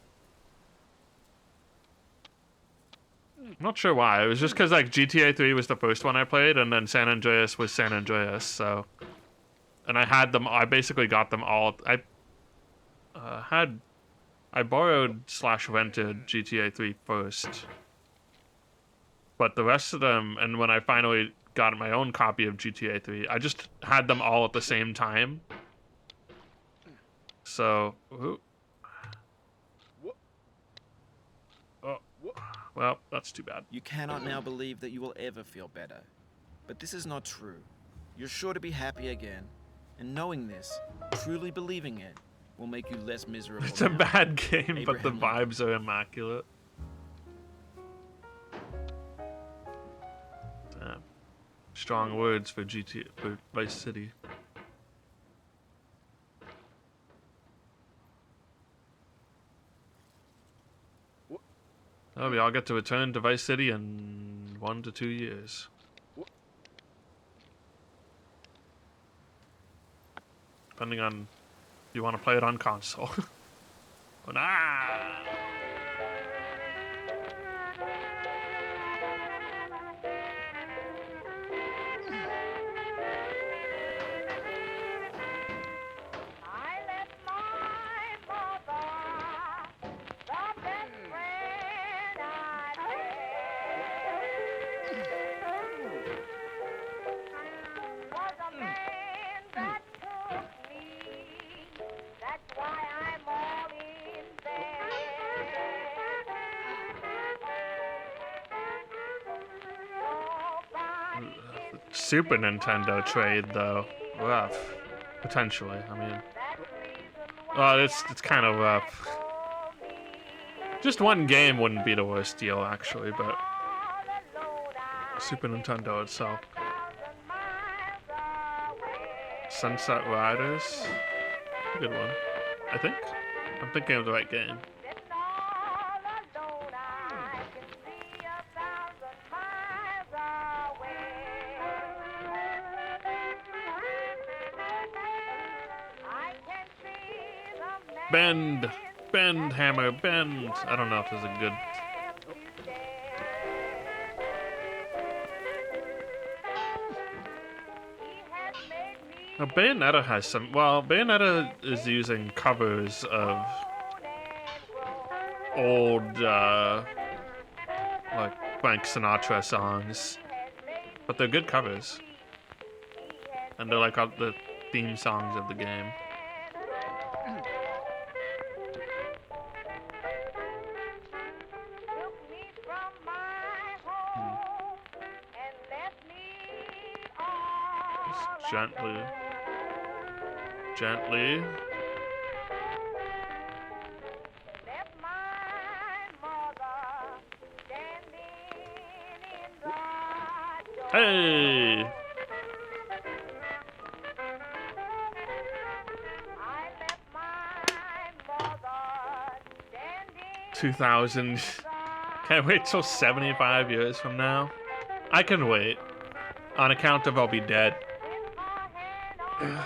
I'm not sure why. It was just because like GTA 3 was the first one I played, and then San Andreas was San Andreas. So, and I had them. I basically got them all. I borrowed / rented GTA 3 first, but the rest of them, and when I finally got my own copy of GTA 3, I just had them all at the same time. So, oh, well, that's too bad. You cannot now believe that you will ever feel better. But this is not true. You're sure to be happy again. And knowing this, truly believing it, will make you less miserable. It's a now. bad game, but the Abraham vibes are immaculate. Damn. Strong words for Vice City. Oh, we all get to return to Vice City in 1 to 2 years. Depending on if you want to play it on console. Oh, nah! Super Nintendo trade, though. Rough. Potentially, I mean. Well, it's kind of rough. Just one game wouldn't be the worst deal, actually, but Super Nintendo itself. Sunset Riders? Good one, I think. I'm thinking of the right game. Bend! Bend, hammer, bend! I don't know if there's a good... Now, Bayonetta has some... Well, Bayonetta is using covers of old, like, Frank Sinatra songs. But they're good covers. And they're like the theme songs of the game. Gently. Gently. Hey! 2000. Can't wait till 75 years from now. I can wait. On account of I'll be dead. You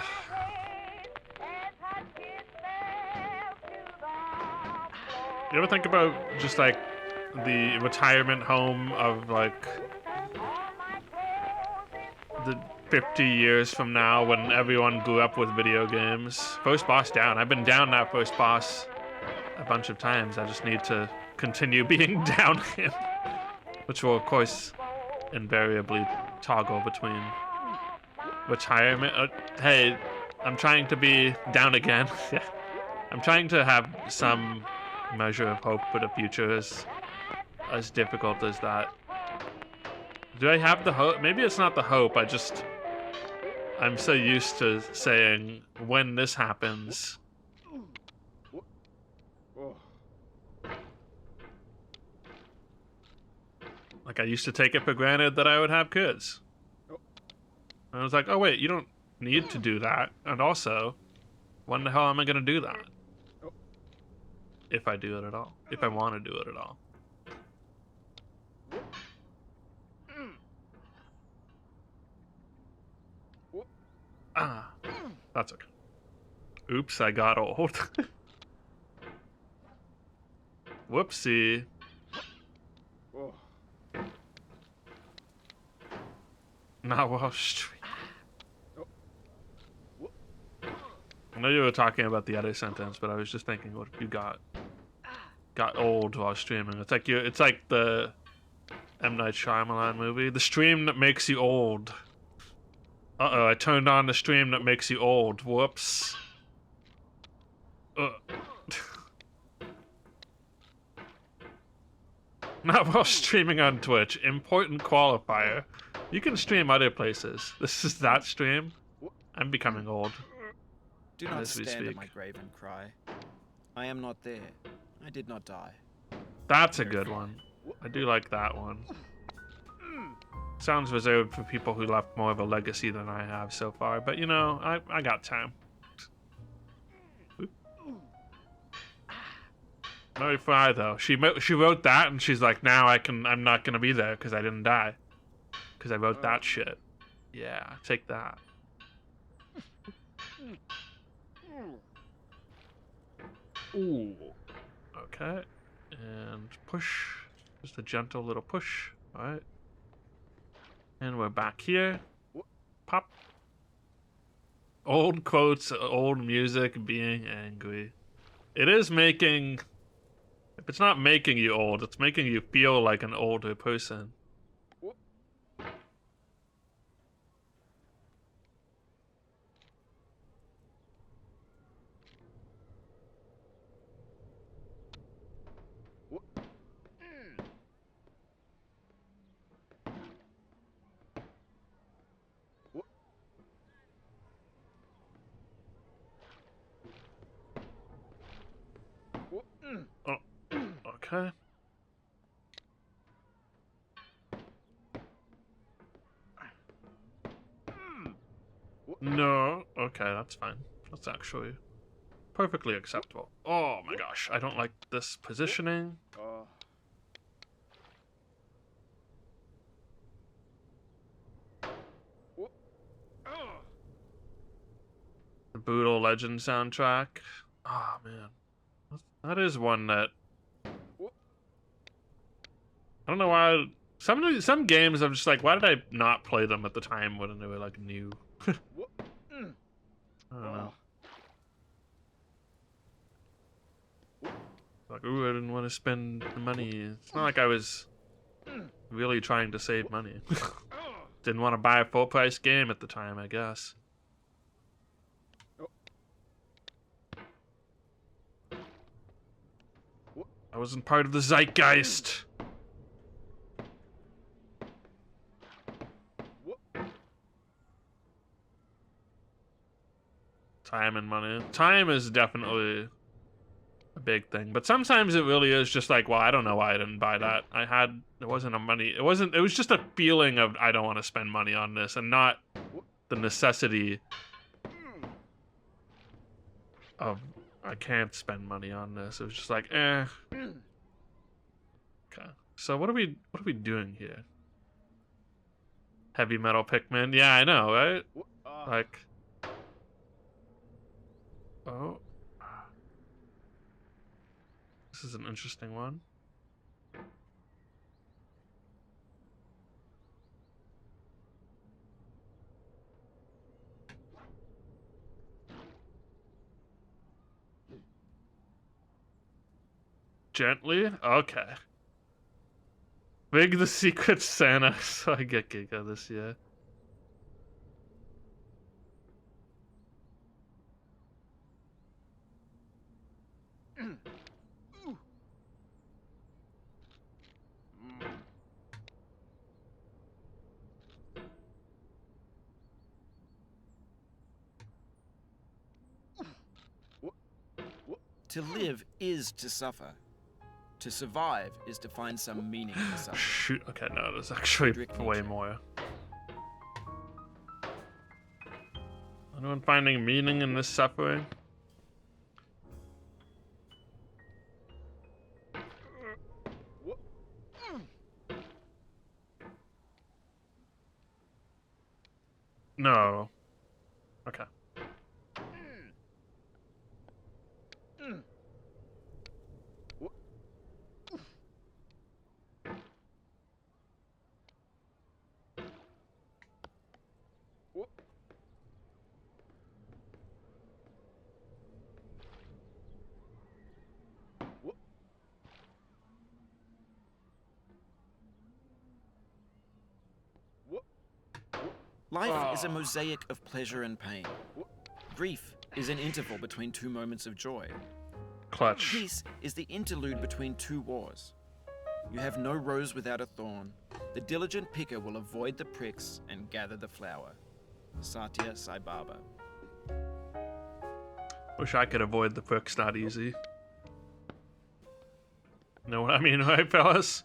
ever think about just like the retirement home of like the 50 years from now when everyone grew up with video games? First boss down. I've been down that first boss a bunch of times. I just need to continue being down him, which will of course invariably toggle between retirement. Hey, I'm trying to be down again. I'm trying to have some measure of hope for the future, as difficult as that. Do I have the hope? Maybe it's not the hope. I I'm so used to saying when this happens. Like, I used to take it for granted that I would have kids. And I was like, oh wait, you don't need to do that. And also, when the hell am I gonna do that? If I do it at all. If I want to do it at all. Ah, that's okay. Oops, I got old. Whoopsie. Not well streaming. I know you were talking about the other sentence, but I was just thinking, what if you got old while streaming? It's like the M. Night Shyamalan movie. The stream that makes you old. Uh-oh, I turned on the stream that makes you old. Whoops. Not while streaming on Twitch. Important qualifier. You can stream other places. This is that stream. I'm becoming old. Do not As we stand at speak. my grave and cry. I am not there. I did not die. That's a good one. I do like that one. Sounds reserved for people who left more of a legacy than I have so far, but you know, I got time. Very fly though. She wrote that and she's like, now I'm not gonna be there because I didn't die. Because I wrote that shit. Yeah, take that. Ooh. Okay. And push. Just a gentle little push. Alright. And we're back here. Pop. Old quotes, old music, being angry. It is making... If it's not making you old, it's making you feel like an older person. Oh, okay. No, okay, that's fine. That's actually perfectly acceptable. Oh my gosh, I don't like this positioning. The Boodle Legend soundtrack. Oh man. That is one that... I don't know why... Some games I'm just like, why did I not play them at the time when they were like new? I don't know. Like, ooh, I didn't want to spend the money. It's not like I was really trying to save money. Didn't want to buy a full price game at the time, I guess. I wasn't part of the zeitgeist. Time and money. Time is definitely a big thing, but sometimes it really is just like, well, I don't know why I didn't buy that. It wasn't a money. It was just a feeling of I don't want to spend money on this, and not the necessity of I can't spend money on this. It was just like, eh. Okay. So what are we doing here? Heavy metal Pikmin? Yeah, I know, right? Like, oh. This is an interesting one. Gently? Okay. Big the Secret Santa, so I get Giga this year. To live is to suffer. To survive is to find some meaning in the suffering. Shoot. Okay, no, there's actually way more. Anyone finding meaning in this suffering? No. Okay. Life is a mosaic of pleasure and pain. Grief is an interval between two moments of joy. Clutch. Peace is the interlude between two wars. You have no rose without a thorn. The diligent picker will avoid the pricks and gather the flower. Satya Sai Baba. Wish I could avoid the pricks, not easy. Know what I mean, right, fellas?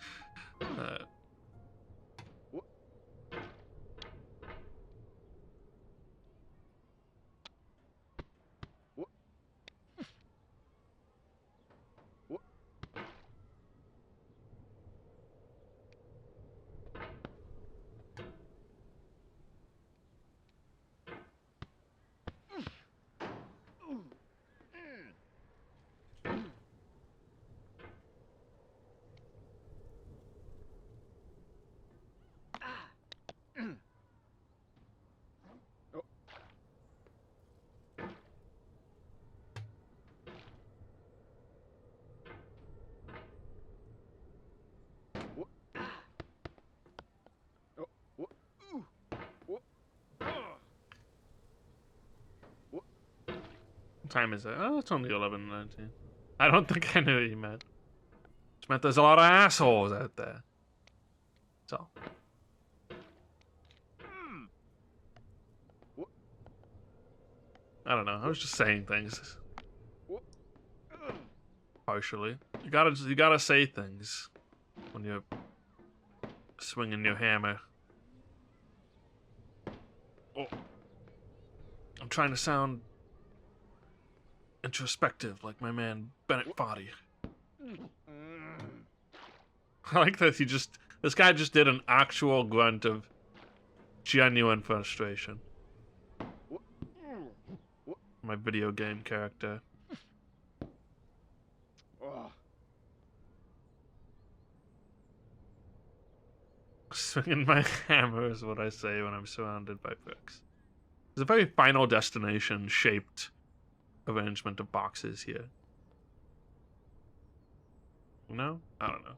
What time is it? Oh, it's only 11:19. I don't think I knew what you meant. Just meant there's a lot of assholes out there. That's all. I don't know. I was just saying things. Partially. You gotta say things when you're swinging your hammer. Oh. I'm trying to sound introspective, like my man Bennett Foddy. I like that this guy just did an actual grunt of genuine frustration. My video game character. Swinging my hammer is what I say when I'm surrounded by bricks. There's a very Final Destination shaped arrangement of boxes here. No? I don't know.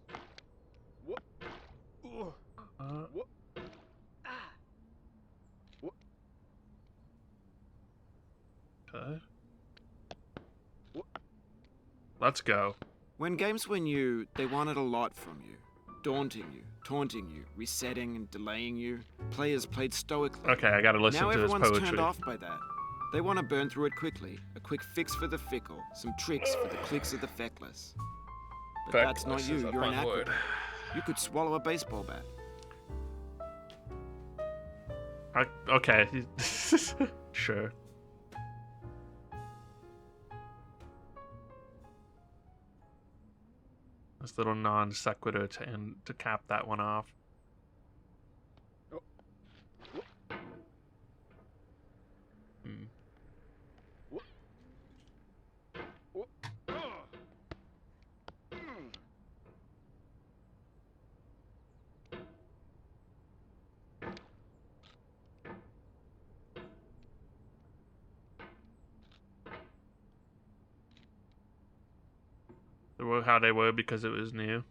Okay. Let's go. When games were new, they wanted a lot from you. Daunting you, taunting you, resetting and delaying you. Players played stoically. Okay, I gotta listen now to this everyone's poetry. turned off by that. They want to burn through it quickly. A quick fix for the fickle. Some tricks for the clicks of the feckless. But that's not you. You're an acrobat. You could swallow a baseball bat. Okay. Sure. This little non sequitur to cap that one off. They were how they were because it was new.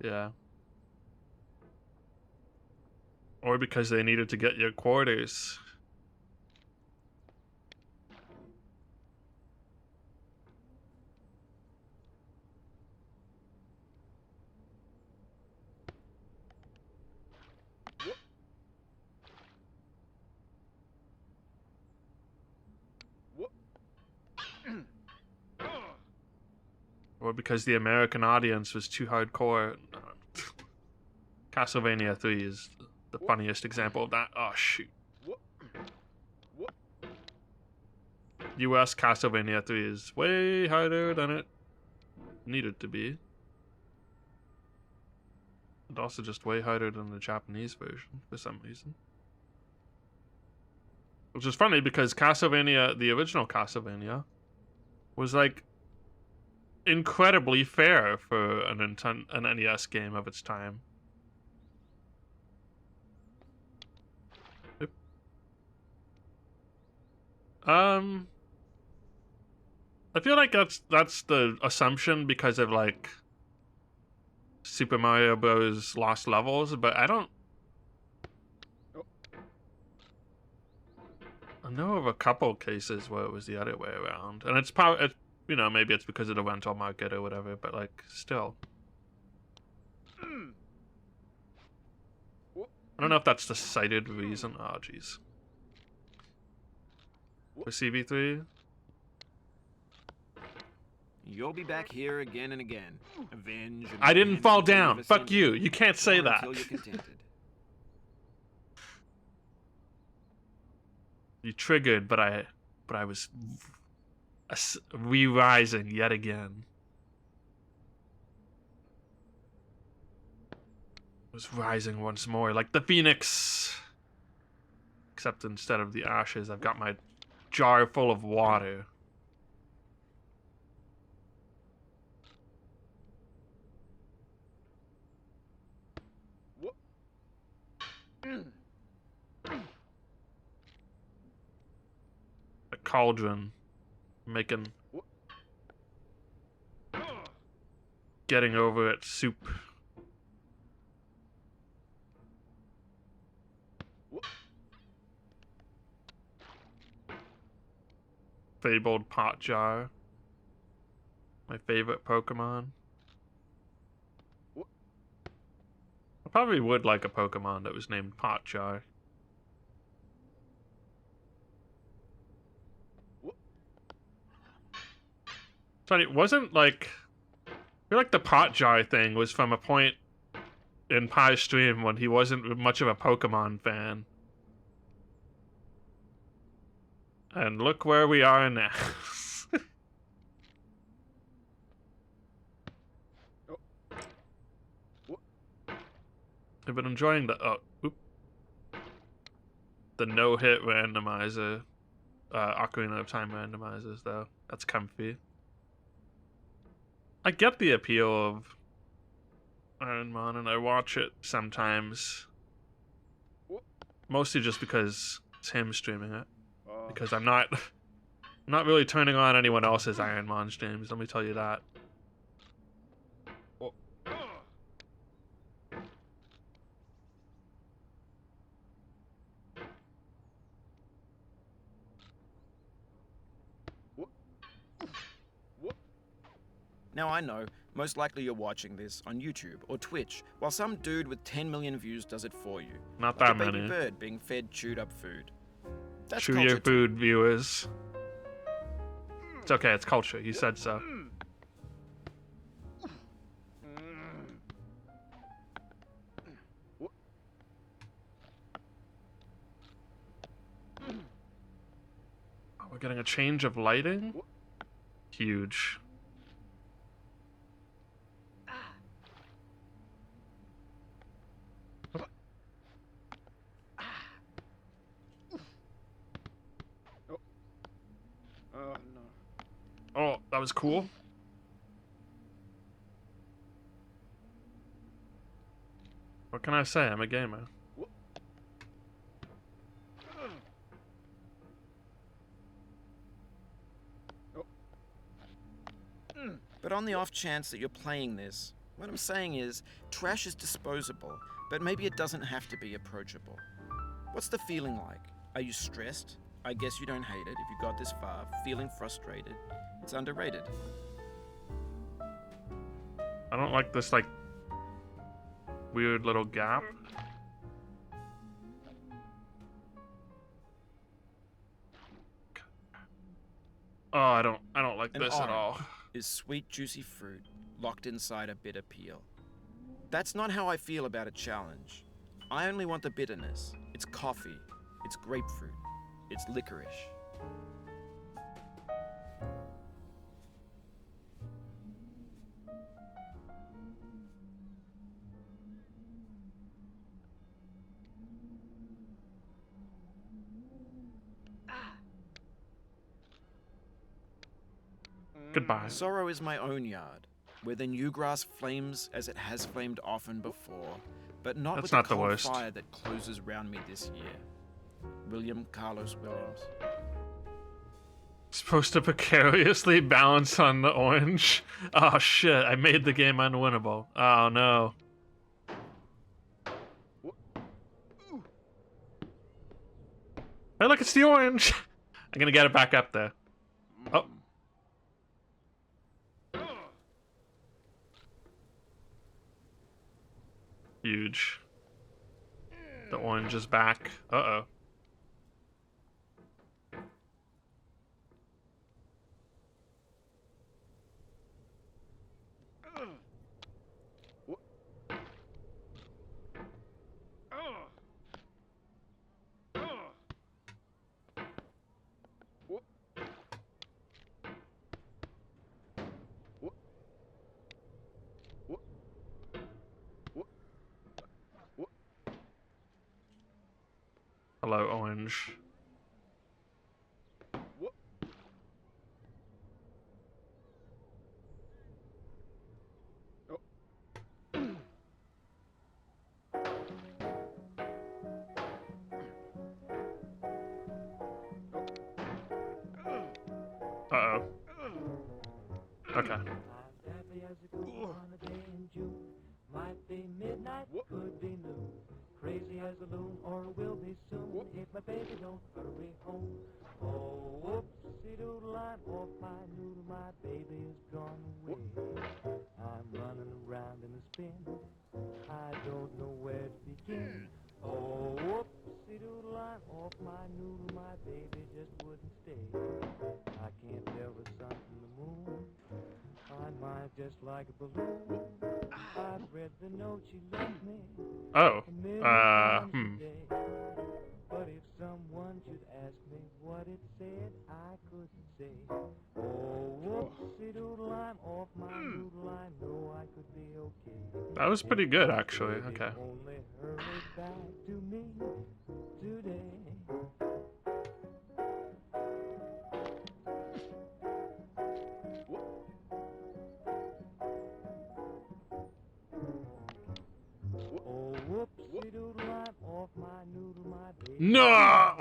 Yeah. Or because they needed to get your quarters. Or because the American audience was too hardcore. Castlevania 3 is the funniest example of that. Oh, shoot. US Castlevania 3 is way harder than it needed to be. And also just way harder than the Japanese version for some reason. Which is funny because Castlevania, the original Castlevania, was like incredibly fair for an NES game of its time. Yep. I feel like that's the assumption because of like Super Mario Bros. Lost Levels, but I don't. I know of a couple cases where it was the other way around, and it's probably, you know, maybe it's because of the rental market or whatever, but like still. I don't know if that's the cited reason. Oh, jeez. For CV3. You'll be back here again and again. Avenge. And I didn't revenge fall until you've down. Fuck ascended, you. You can't say or that. Until you're contented. You triggered, but I was re-rising yet again. Was rising once more, like the phoenix. Except instead of the ashes, I've got my jar full of water. A cauldron, getting over it soup. Fabled pot jar. My favorite Pokemon. I probably would like a Pokemon that was named Pot Jar. Funny, it wasn't like... I feel like the Pot Jar thing was from a point in Pie's stream when he wasn't much of a Pokemon fan. And look where we are now. I've been enjoying the the no-hit randomizer, Ocarina of Time randomizers though. That's comfy. I get the appeal of Iron Man, and I watch it sometimes, mostly just because it's him streaming it. Because I'm not really turning on anyone else's Iron Man streams. Let me tell you that. Now I know, most likely you're watching this on YouTube or Twitch, while some dude with 10 million views does it for you. Not like that a baby many. bird being fed chewed up food. That's Chew culture your too. food, viewers. It's okay, it's culture. You said so. Oh, we're getting a change of lighting? Huge. Oh, no. Oh, that was cool. What can I say? I'm a gamer. But on the off chance that you're playing this, what I'm saying is, trash is disposable, but maybe it doesn't have to be approachable. What's the feeling like? Are you stressed? I guess you don't hate it if you got this far. Feeling frustrated? It's underrated. I don't like this, like, weird little gap. Oh, I don't like An this at honor. all. is sweet, juicy fruit locked inside a bitter peel. That's not how I feel about a challenge. I only want the bitterness. It's coffee. It's grapefruit. It's licorice. Goodbye. Sorrow is my own yard, where the new grass flames as it has flamed often before, but not That's with not the the cold worst. fire that closes round me this year. William Carlos Williams. Supposed to precariously balance on the orange. Oh shit, I made the game unwinnable. Oh no. Hey look, it's the orange! I'm gonna get it back up there. Oh. Huge. The orange is back. Uh-oh. Hello, orange. Uh-oh. Okay. Might be midnight, could be noon. Crazy as a loon, or will be soon. If my baby don't hurry home. Oh, whoopsie doodle, I'm off my noodle. My baby is gone away. I'm running around in a spin. I don't know where to begin. Oh, whoopsie doodle, I'm off my noodle. My baby just wouldn't stay. I can't tell the sun from the moon. I might just like a balloon. I've read the note she left me. Oh. A million times Hmm. a day. But if someone should ask me what it said, I couldn't say. Oh, whoopsie doodle, I'm off my noodle. I know I could be okay. That was pretty good, If my actually. baby Okay. only hurried back to me today. Oh, whoopsie doodle, I'm off my noodle, my baby. No!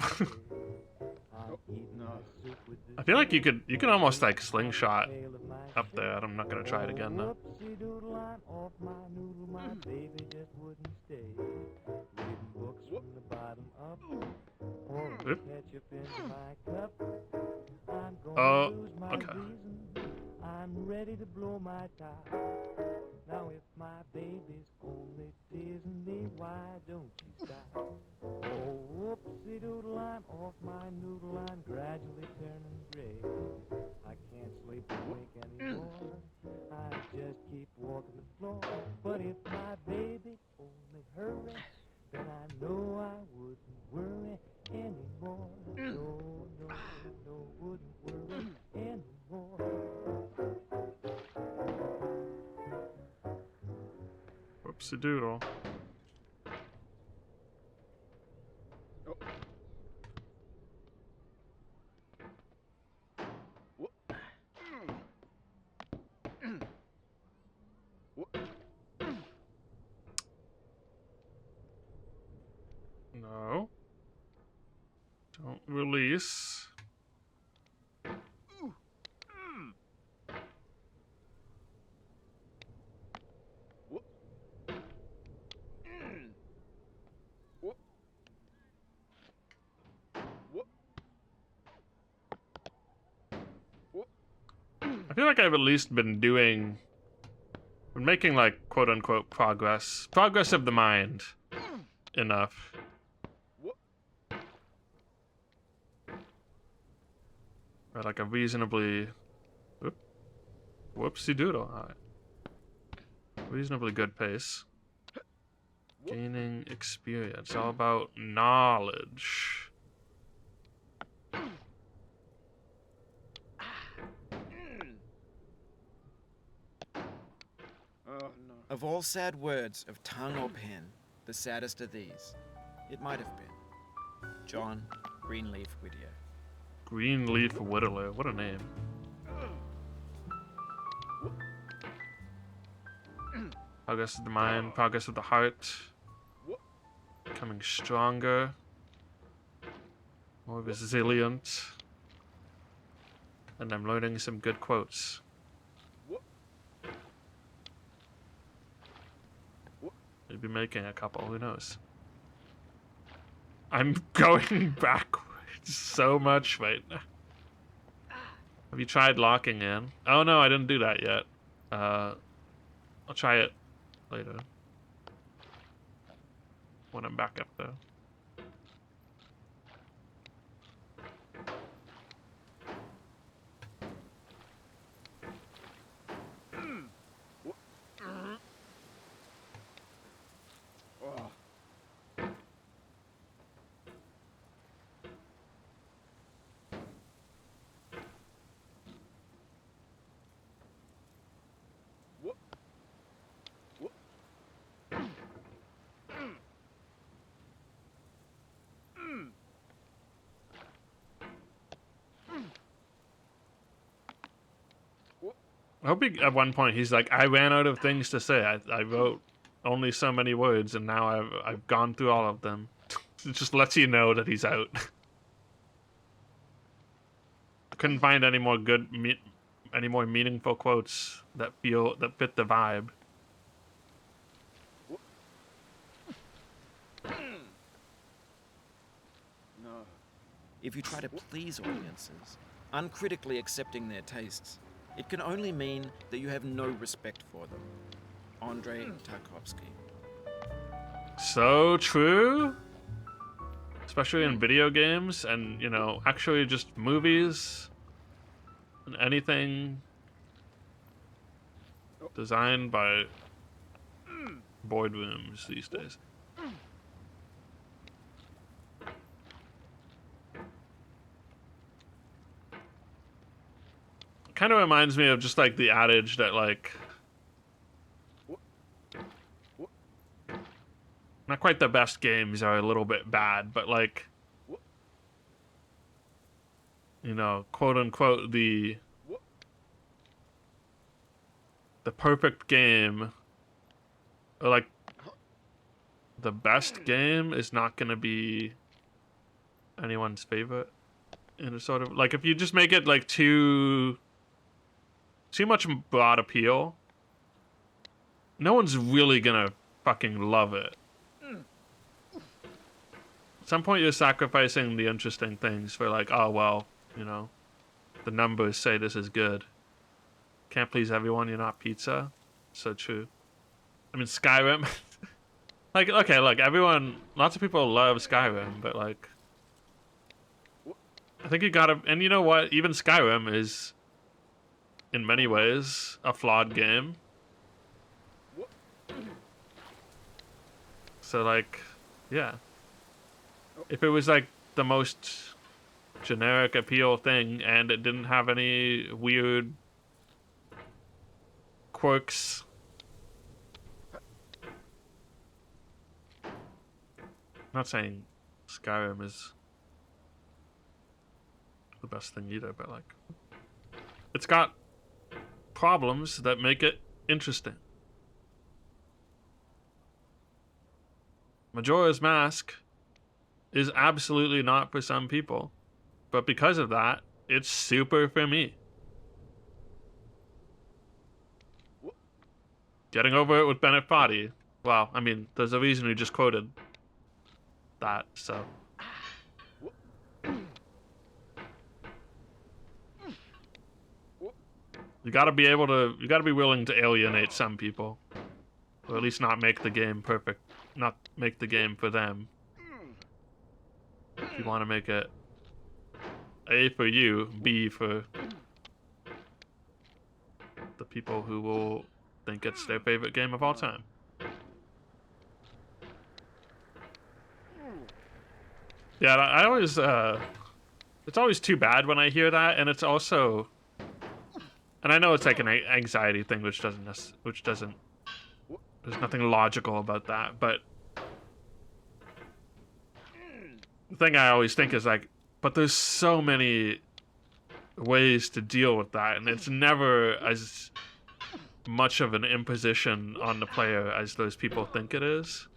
I'm eating No. my soup with the I feel like you can almost like slingshot up there. I'm not gonna try it again though. Whoopsie doodle, I'm off my noodle, my baby just wouldn't stay. Reading books from the bottom up, pouring Oop. ketchup into my cup. I'm Oh, gonna lose my okay. reason. I'm ready to blow my top. Now if my baby's only teasing me, why don't you stop? Oh, whoopsie doodle, I'm off my noodle, I'm gradually turning gray. I can't sleep awake anymore. I just keep walking the floor. But if my baby only hurry, then I know I wouldn't worry anymore. No, no, no, wouldn't worry anymore. Whoopsie doodle. No. Don't release. I feel like I've at least been making like quote unquote progress of the mind enough. Or like a reasonably, oop. Whoopsie doodle. Alright. Reasonably good pace. Gaining experience. All about knowledge. Of all sad words of tongue or pen, the saddest are these. It might have been. John Greenleaf Whittier. Greenleaf Whittler. What a name. Progress of the mind, progress of the heart. Becoming stronger. More resilient. And I'm learning some good quotes. Maybe making a couple, who knows? I'm going backwards so much right now. Have you tried locking in? Oh no, I didn't do that yet. I'll try it later. When I'm back up though. I hope at one point he's like, I ran out of things to say. I wrote only so many words, and now I've gone through all of them. It just lets you know that he's out. I couldn't find any more any more meaningful quotes that fit the vibe. If you try to please audiences, uncritically accepting their tastes, it can only mean that you have no respect for them. Andrei Tarkovsky. So true. Especially in video games and, you know, actually just movies and anything designed by boardrooms these days. Kind of reminds me of just like the adage that like not quite the best games are a little bit bad, but like, you know, quote unquote the perfect game, or like the best game is not gonna be anyone's favorite in a sort of like if you just make it like too much broad appeal, no one's really gonna fucking love it. At some point you're sacrificing the interesting things for like, oh well, you know, the numbers say this is good. Can't please everyone, you're not pizza. So true. I mean Skyrim like okay, look, lots of people love Skyrim, but like I think you gotta, and you know what, even Skyrim is in many ways a flawed game. So like, yeah. If it was like the most generic appeal thing and it didn't have any weird quirks, I'm not saying Skyrim is the best thing either, but like it's got problems that make it interesting. Majora's Mask is absolutely not for some people, but because of that, it's super for me. Getting over it with Bennett Foddy. Well, I mean, there's a reason we just quoted that, so. You gotta be willing to alienate some people. Or at least not make the game perfect. Not make the game for them. If you want to make it A for you, B for the people who will think it's their favorite game of all time. Yeah, I always, it's always too bad when I hear that, and it's also, and I know it's like an anxiety thing, which doesn't, there's nothing logical about that, but the thing I always think is like, but there's so many ways to deal with that, and it's never as much of an imposition on the player as those people think it is.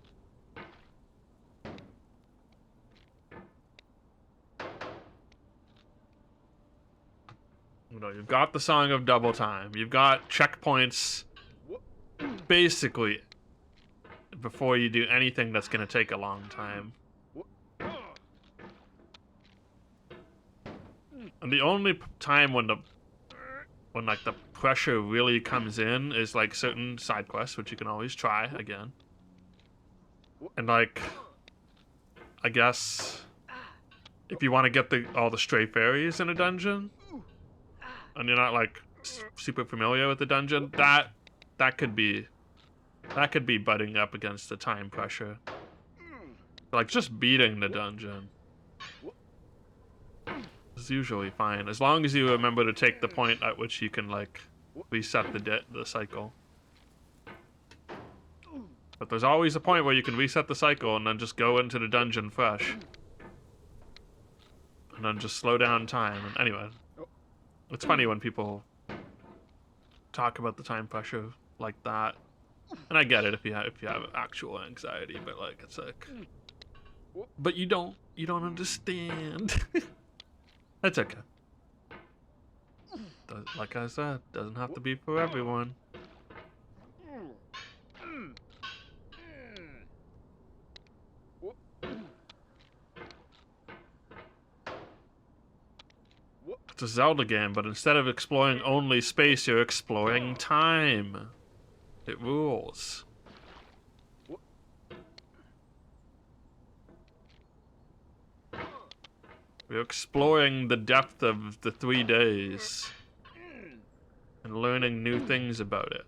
You know, you've got the Song of Double Time. You've got checkpoints basically before you do anything that's going to take a long time. And the only time when like the pressure really comes in is like certain side quests, which you can always try again. And like, I guess if you want to get all the stray fairies in a dungeon, and you're not like super familiar with the dungeon, that could be butting up against the time pressure. Like just beating the dungeon is usually fine, as long as you remember to take the point at which you can like reset the cycle. But there's always a point where you can reset the cycle and then just go into the dungeon fresh, and then just slow down time. And anyway, it's funny when people talk about the time pressure like that, and I get it if you have actual anxiety, but like it's like, but you don't understand. That's okay. Like I said, doesn't have to be for everyone. It's a Zelda game, but instead of exploring only space, you're exploring time. It rules. We're exploring the depth of the 3 days and learning new things about it.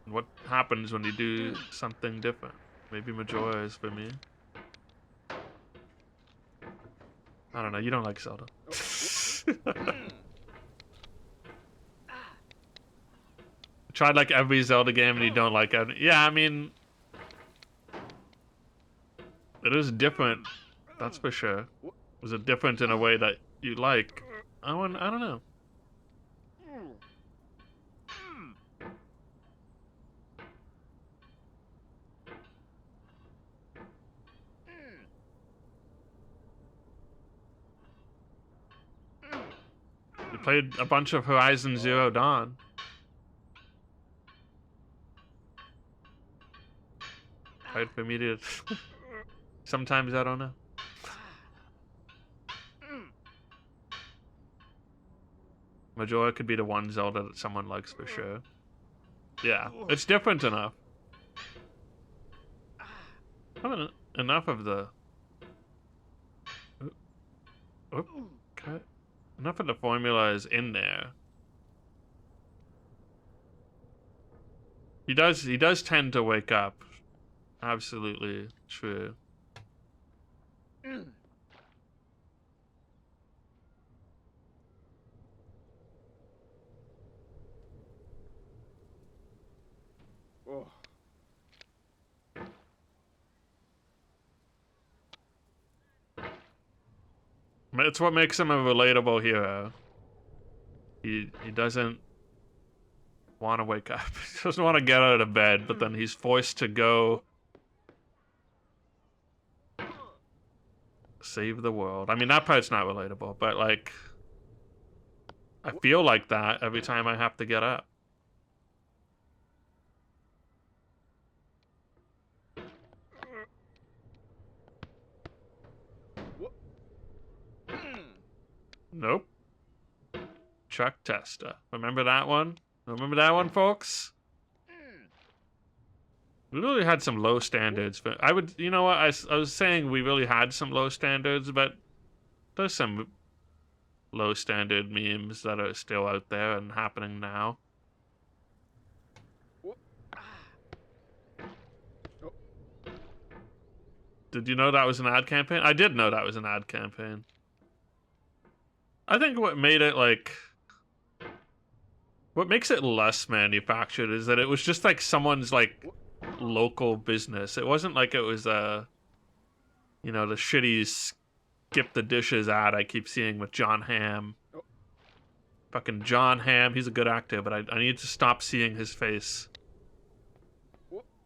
And what happens when you do something different. Maybe Majora is for me. I don't know, you don't like Zelda. Tried like every Zelda game and you don't like it. Yeah, I mean, it is different, that's for sure. Was it different in a way that you like? I don't know. You played a bunch of Horizon Zero Dawn. Hard for me to... Sometimes I don't know. Majora could be the one Zelda that someone likes for sure. Yeah, it's different enough. I mean, enough of the... Okay. Enough of the formula is in there. He does tend to wake up. Absolutely true. It's what makes him a relatable hero. He doesn't want to wake up. He doesn't want to get out of bed, but then he's forced to go save the world. I mean, that part's not relatable, but like, I feel like that every time I have to get up. Nope. Chuck Testa. Remember that one? Remember that one, folks? We really had some low standards, but I would, you know what, I was saying we really had some low standards, but there's some low standard memes that are still out there and happening now. Did you know that was an ad campaign? I did know that was an ad campaign. I think what made it like... What makes it less manufactured is that it was just like someone's like local business. It wasn't like it was you know, the shitty skip the dishes ad I keep seeing with John Hamm. Fucking John Hamm, he's a good actor, but I need to stop seeing his face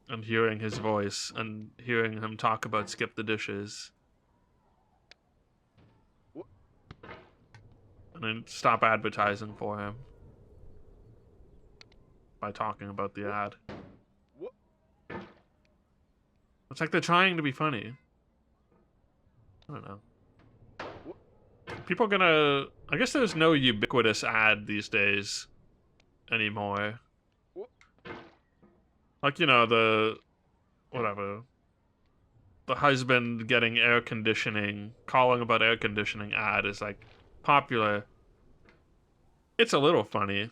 and hearing his voice and hearing him talk about skip the dishes. And then stop advertising for him by talking about the ad. It's like they're trying to be funny. I don't know. People gonna... I guess there's no ubiquitous ad these days anymore. Like, you know, the... Whatever. The husband getting air conditioning, calling about air conditioning ad is, like, popular. It's a little funny.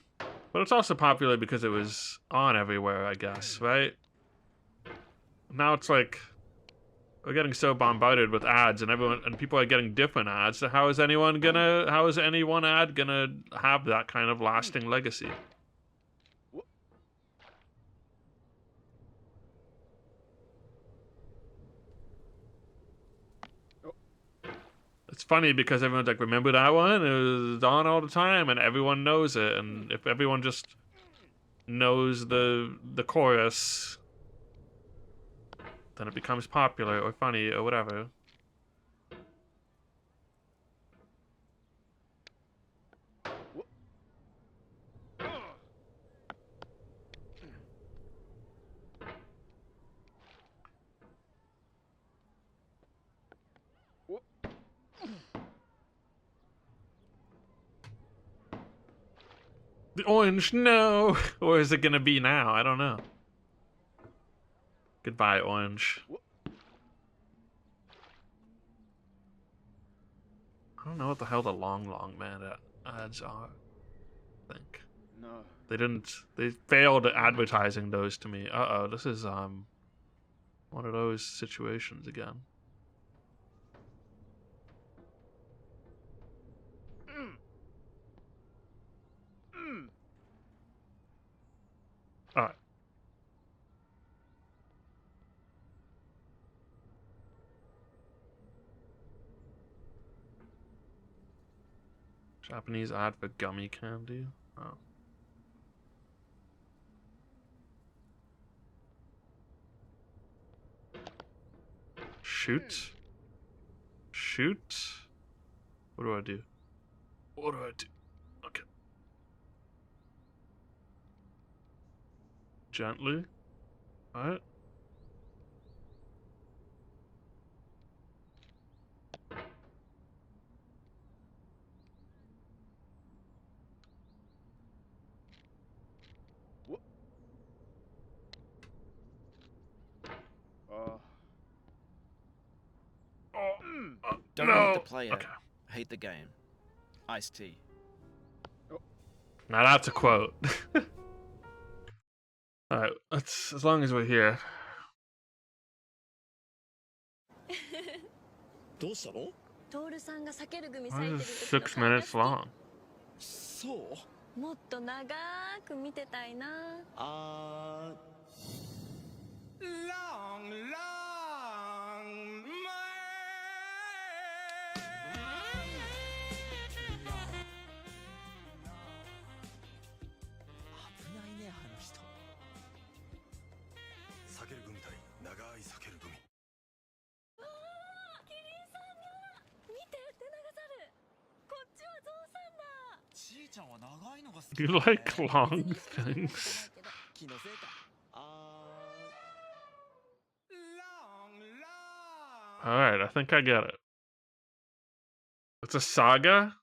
But it's also popular because it was on everywhere, I guess, right? Now it's like... We're getting so bombarded with ads, and people are getting different ads. So how is any one ad gonna have that kind of lasting legacy? It's funny because everyone's like, remember that one? It was on all the time, and everyone knows it. And if everyone just knows the chorus, then it becomes popular or funny or whatever. The orange, no! Or is it gonna be now? I don't know. Goodbye, orange. I don't know what the hell the long man ads are. I think. No. They failed at advertising those to me. Uh-oh, this is, one of those situations again. Alright. Japanese ad for gummy candy? Oh. Shoot? Shoot? What do I do? What do I do? Okay. Gently? Alright. Don't No. hate the player. Okay. Hate the game. Iced tea. Now that's a quote. Alright, let's, as long as we're here. どうしたの？トールさんが避ける組 Why 咲いてる is 時 it 6 minutes long? そう？もっと長く見てたいな。あー Long, long, my... 危ないねあの人。避ける組対長い避ける組。キリンさんだ。見てテナガザル。こっちはゾウさんだ。ちいちゃんは長いのが好き You だね。 like long things? 気のせいか。あ Long, long... Alright, I think I get it. It's a saga?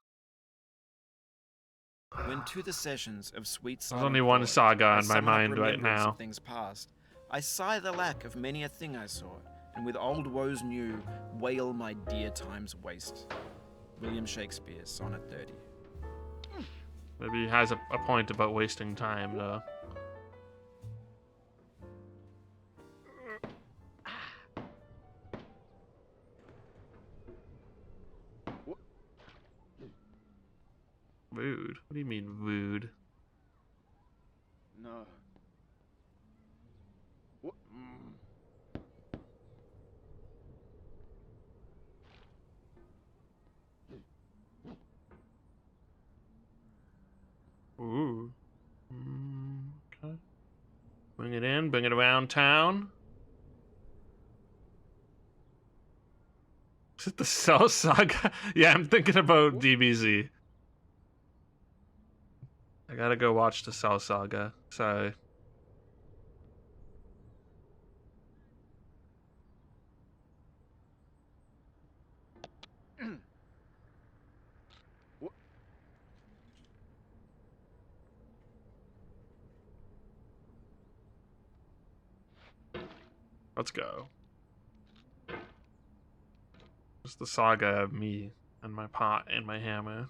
When to the sessions of Sweet There's Silent only one Boy, saga I in my summon up mind right remembrance of now. Things past. I sigh the lack of many a thing I saw, and with old woes new, wail my dear time's waste. William Shakespeare, Sonnet 30. Maybe he has a point about wasting time, though. Rude. What do you mean rude? No. Ooh. Okay. Bring it in, bring it around town. Is it the Cell Saga? Yeah, I'm thinking about DBZ. I gotta go watch the Cell Saga. Sorry. Let's go. It's the saga of me and my pot and my hammer.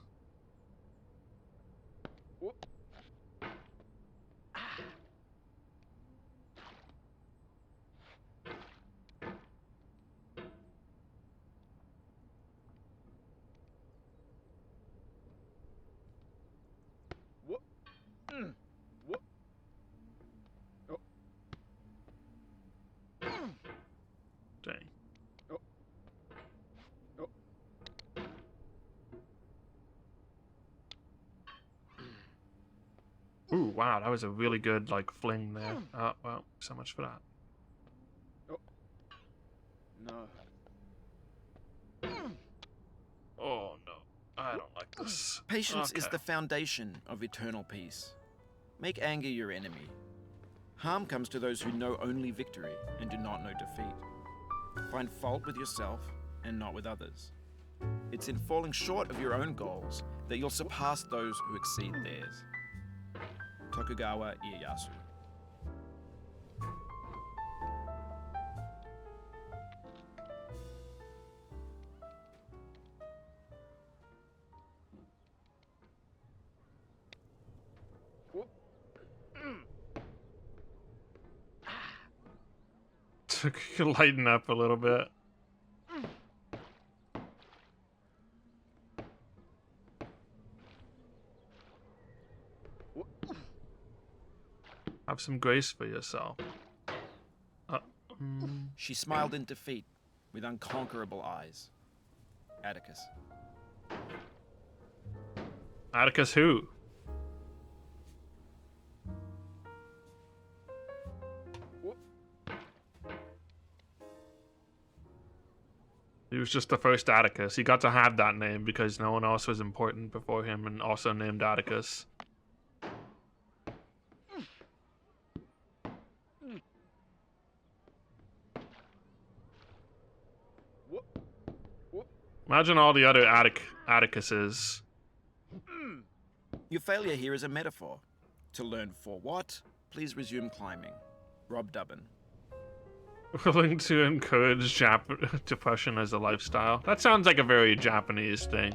Dang. Ooh, wow, that was a really good, like, fling there. Oh, well, so much for that. No. Oh, no. I don't like this. Patience is Okay. the foundation of eternal peace. Make anger your enemy. Harm comes to those who know only victory and do not know defeat. Find fault with yourself and not with others. It's in falling short of your own goals that you'll surpass those who exceed theirs. Tokugawa Ieyasu. To lighten up a little bit. Have some grace for yourself. She smiled in defeat with unconquerable eyes. Atticus. Atticus who? He was just the first Atticus. He got to have that name because no one else was important before him and also named Atticus. Imagine all the other Atticuses. Your failure here is a metaphor. To learn for what, please resume climbing. Rob Dubbin. Willing to encourage depression as a lifestyle. That sounds like a very Japanese thing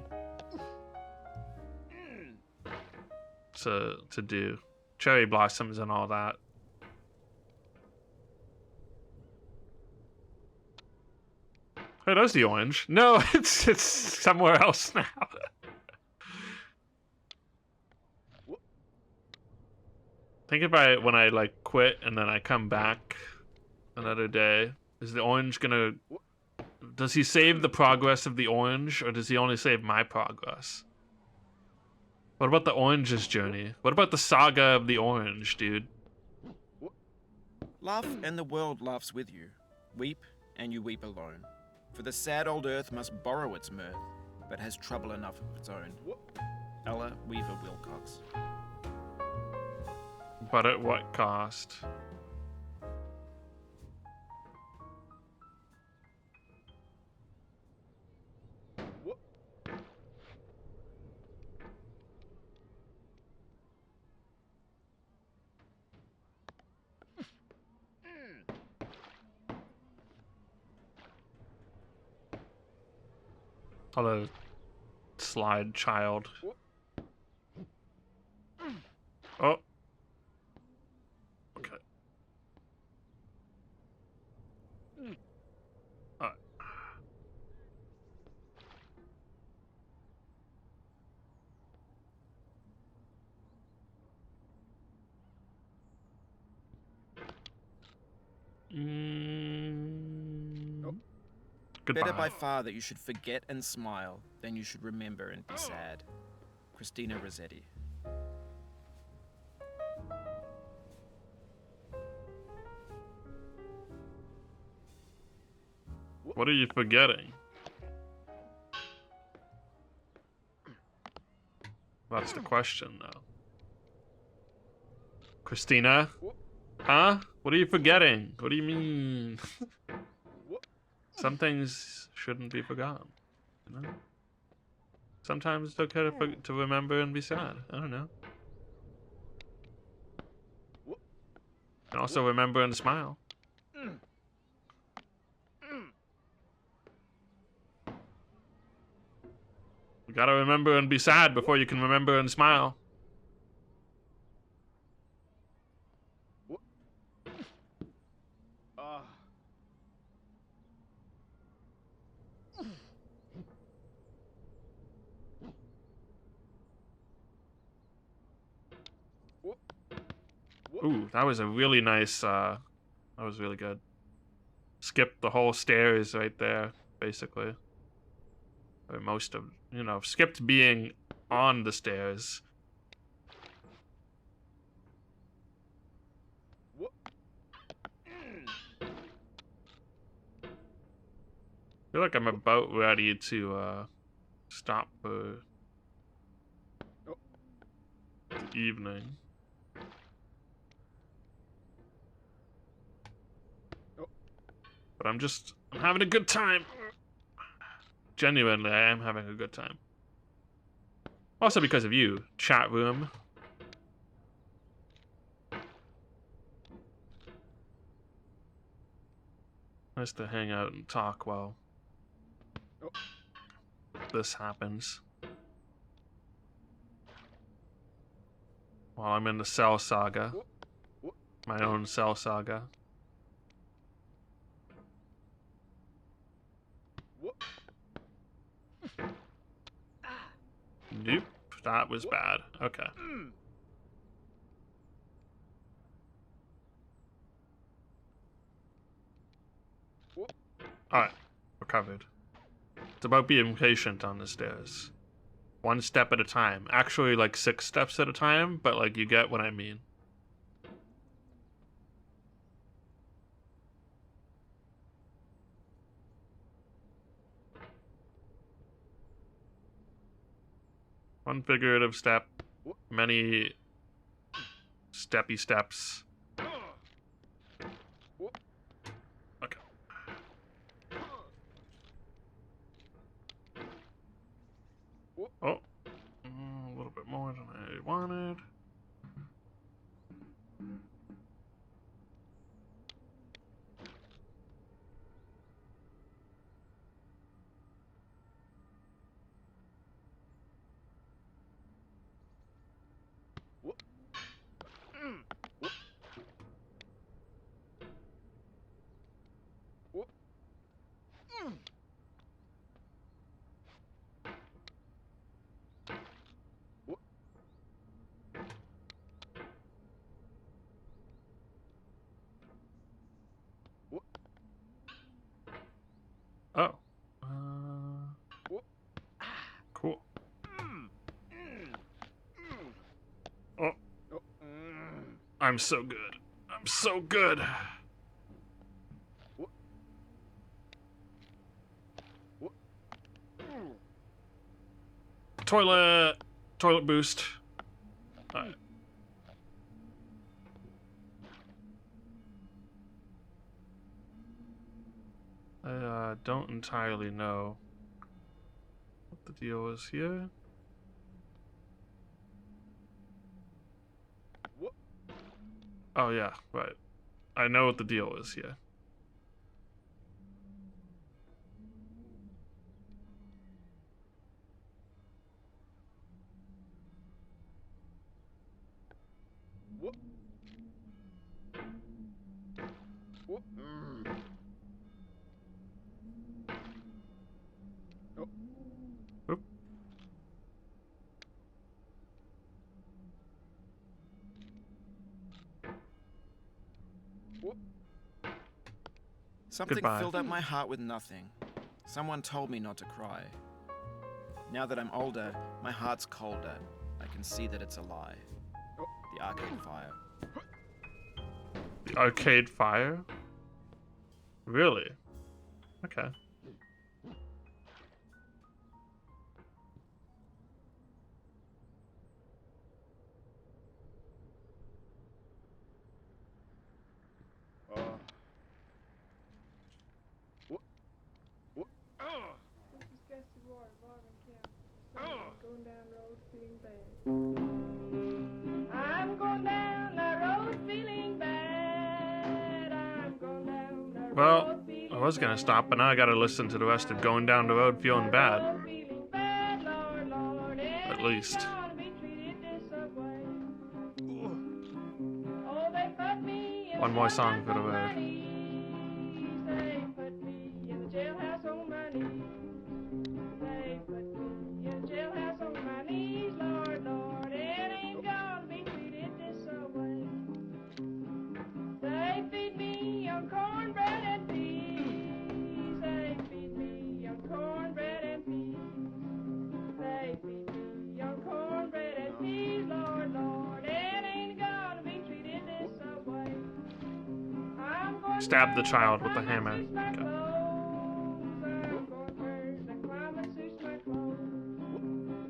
to do. Cherry blossoms and all that. Oh, there's the orange. No, it's somewhere else now. Think about it when I like quit and then I come back another day. Is the orange gonna... Does he save the progress of the orange or does he only save my progress? What about the orange's journey? What about the saga of the orange, dude? Laugh and the world laughs with you. Weep and you weep alone. For the sad old earth must borrow its mirth, but has trouble enough of its own. Ella Weaver Wilcox. But at what cost? Hello, slide child. Oh. Okay. Alright. Goodbye. Better by far that you should forget and smile than you should remember and be sad. Christina Rossetti. What are you forgetting? That's the question, though. Christina? Huh? What are you forgetting? What do you mean? Some things shouldn't be forgotten. You know? Sometimes it's okay to remember and be sad. I don't know. And also remember and smile. You gotta remember and be sad before you can remember and smile. Ooh, that was a really nice, that was really good. Skipped the whole stairs right there, basically. Or most of, you know, skipped being on the stairs. I feel like I'm about ready to, stop for the evening. But I'm having a good time. Genuinely, I am having a good time. Also because of you, chat room. Nice to hang out and talk while this happens. While I'm in the Cell Saga. My own Cell Saga. Nope, that was bad. Okay. Alright, recovered. It's about being patient on the stairs. One step at a time. Actually, like 6 steps at a time, but like you get what I mean. One figurative step, many steppy steps. Okay. Oh, a little bit more than I wanted. Oh. Cool. Oh. I'm so good. I'm so good. Toilet. Toilet boost. Alright. I don't entirely know what the deal is here. Oh yeah, right. I know what the deal is here. Oop. Something Goodbye. filled up my heart with nothing. Someone told me not to cry. Now that I'm older, my heart's colder. I can see that it's a lie. The arcade fire. The arcade fire? Really? Okay. I'm going down the road feeling bad. I'm going down the Well, road feeling I was gonna stop, but now I gotta listen to the rest of Going Down the Road Feeling Bad. feeling bad, Lord, Lord. At least. Gonna be treated this way. Oh, they put me in One more the song for the jailhouse on my road. knees. They put me in the jailhouse on my knees. They put me in the jailhouse on my knees, Lord, Lord. It ain't gonna be treated this way. They feed me on cornbread and peas. They feed me on cornbread and peas. They feed me on cornbread and peas, Lord, Lord. It ain't gonna be treated this way. I'm going Stab the to child with the climb hammer. and suit my Okay. clothes. I'm going to climb and suit my clothes.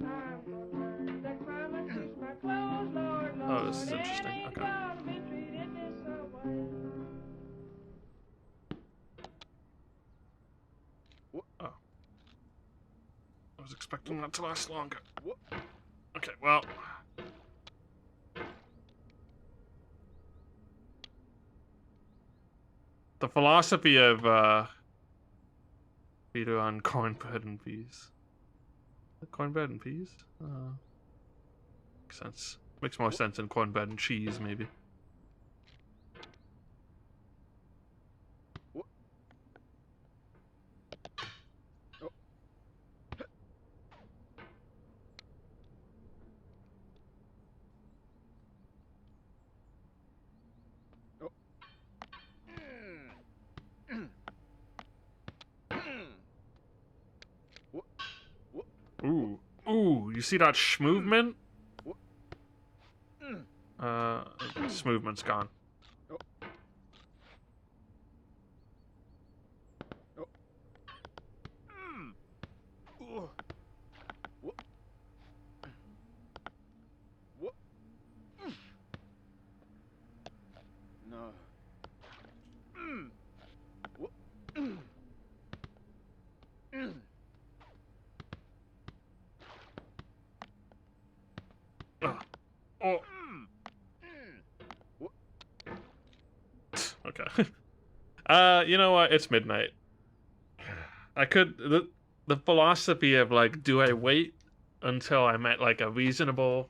I'm going to climb and suit my clothes, Lord, Lord. Oh, this is interesting. It ain't Okay. gonna be treated this way. Oh. I was expecting that to last longer. Okay, well. The philosophy of Peter on cornbread and peas. Cornbread and peas? Makes sense. Makes more sense than cornbread and cheese, maybe. Ooh. Ooh, you see that movement? This movement's gone. No. Oh. Okay. You know what? It's midnight. I could the philosophy of like, do I wait until I'm at like a reasonable?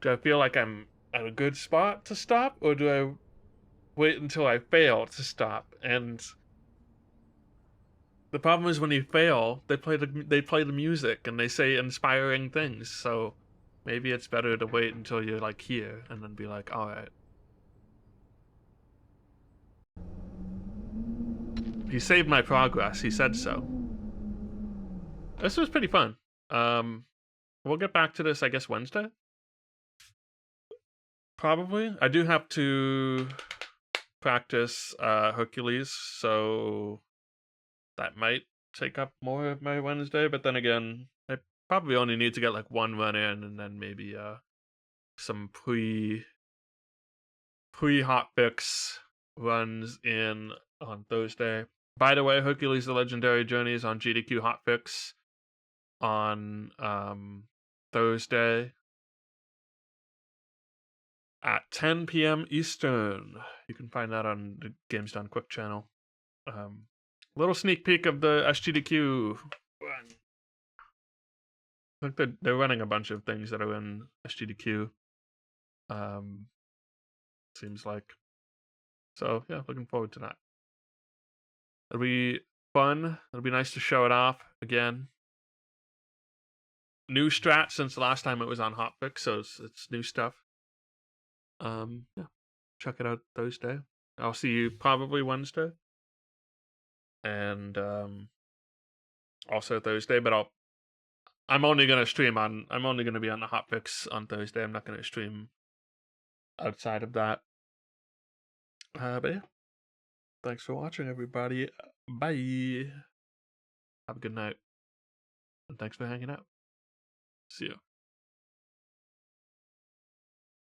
Do I feel like I'm at a good spot to stop, or do I wait until I fail to stop? And the problem is when you fail, they play the music and they say inspiring things. So maybe it's better to wait until you're like here and then be like, all right. He saved my progress. He said so. This was pretty fun. We'll get back to this, I guess, Wednesday. Probably. I do have to practice Hercules, so that might take up more of my Wednesday. But then again, I probably only need to get like one run in, and then maybe some pre hotfix runs in on Thursday. By the way, Hercules: The Legendary Journey is on GDQ hotfix on Thursday at 10 p.m. Eastern. You can find that on the Games Done Quick channel. Little sneak peek of the SGDQ run. I think they're running a bunch of things that are in SGDQ. Seems like. So, yeah, looking forward to that. It'll be fun. It'll be nice to show it off again. New strat since the last time it was on hotfix, so it's new stuff. Yeah, check it out Thursday. I'll see you probably Wednesday. and also Thursday. But I'm only gonna stream on. I'm only gonna be on the hotfix on Thursday. I'm not gonna stream outside of that. But yeah, thanks for watching, everybody. Bye. Have a good night, and thanks for hanging out. See ya.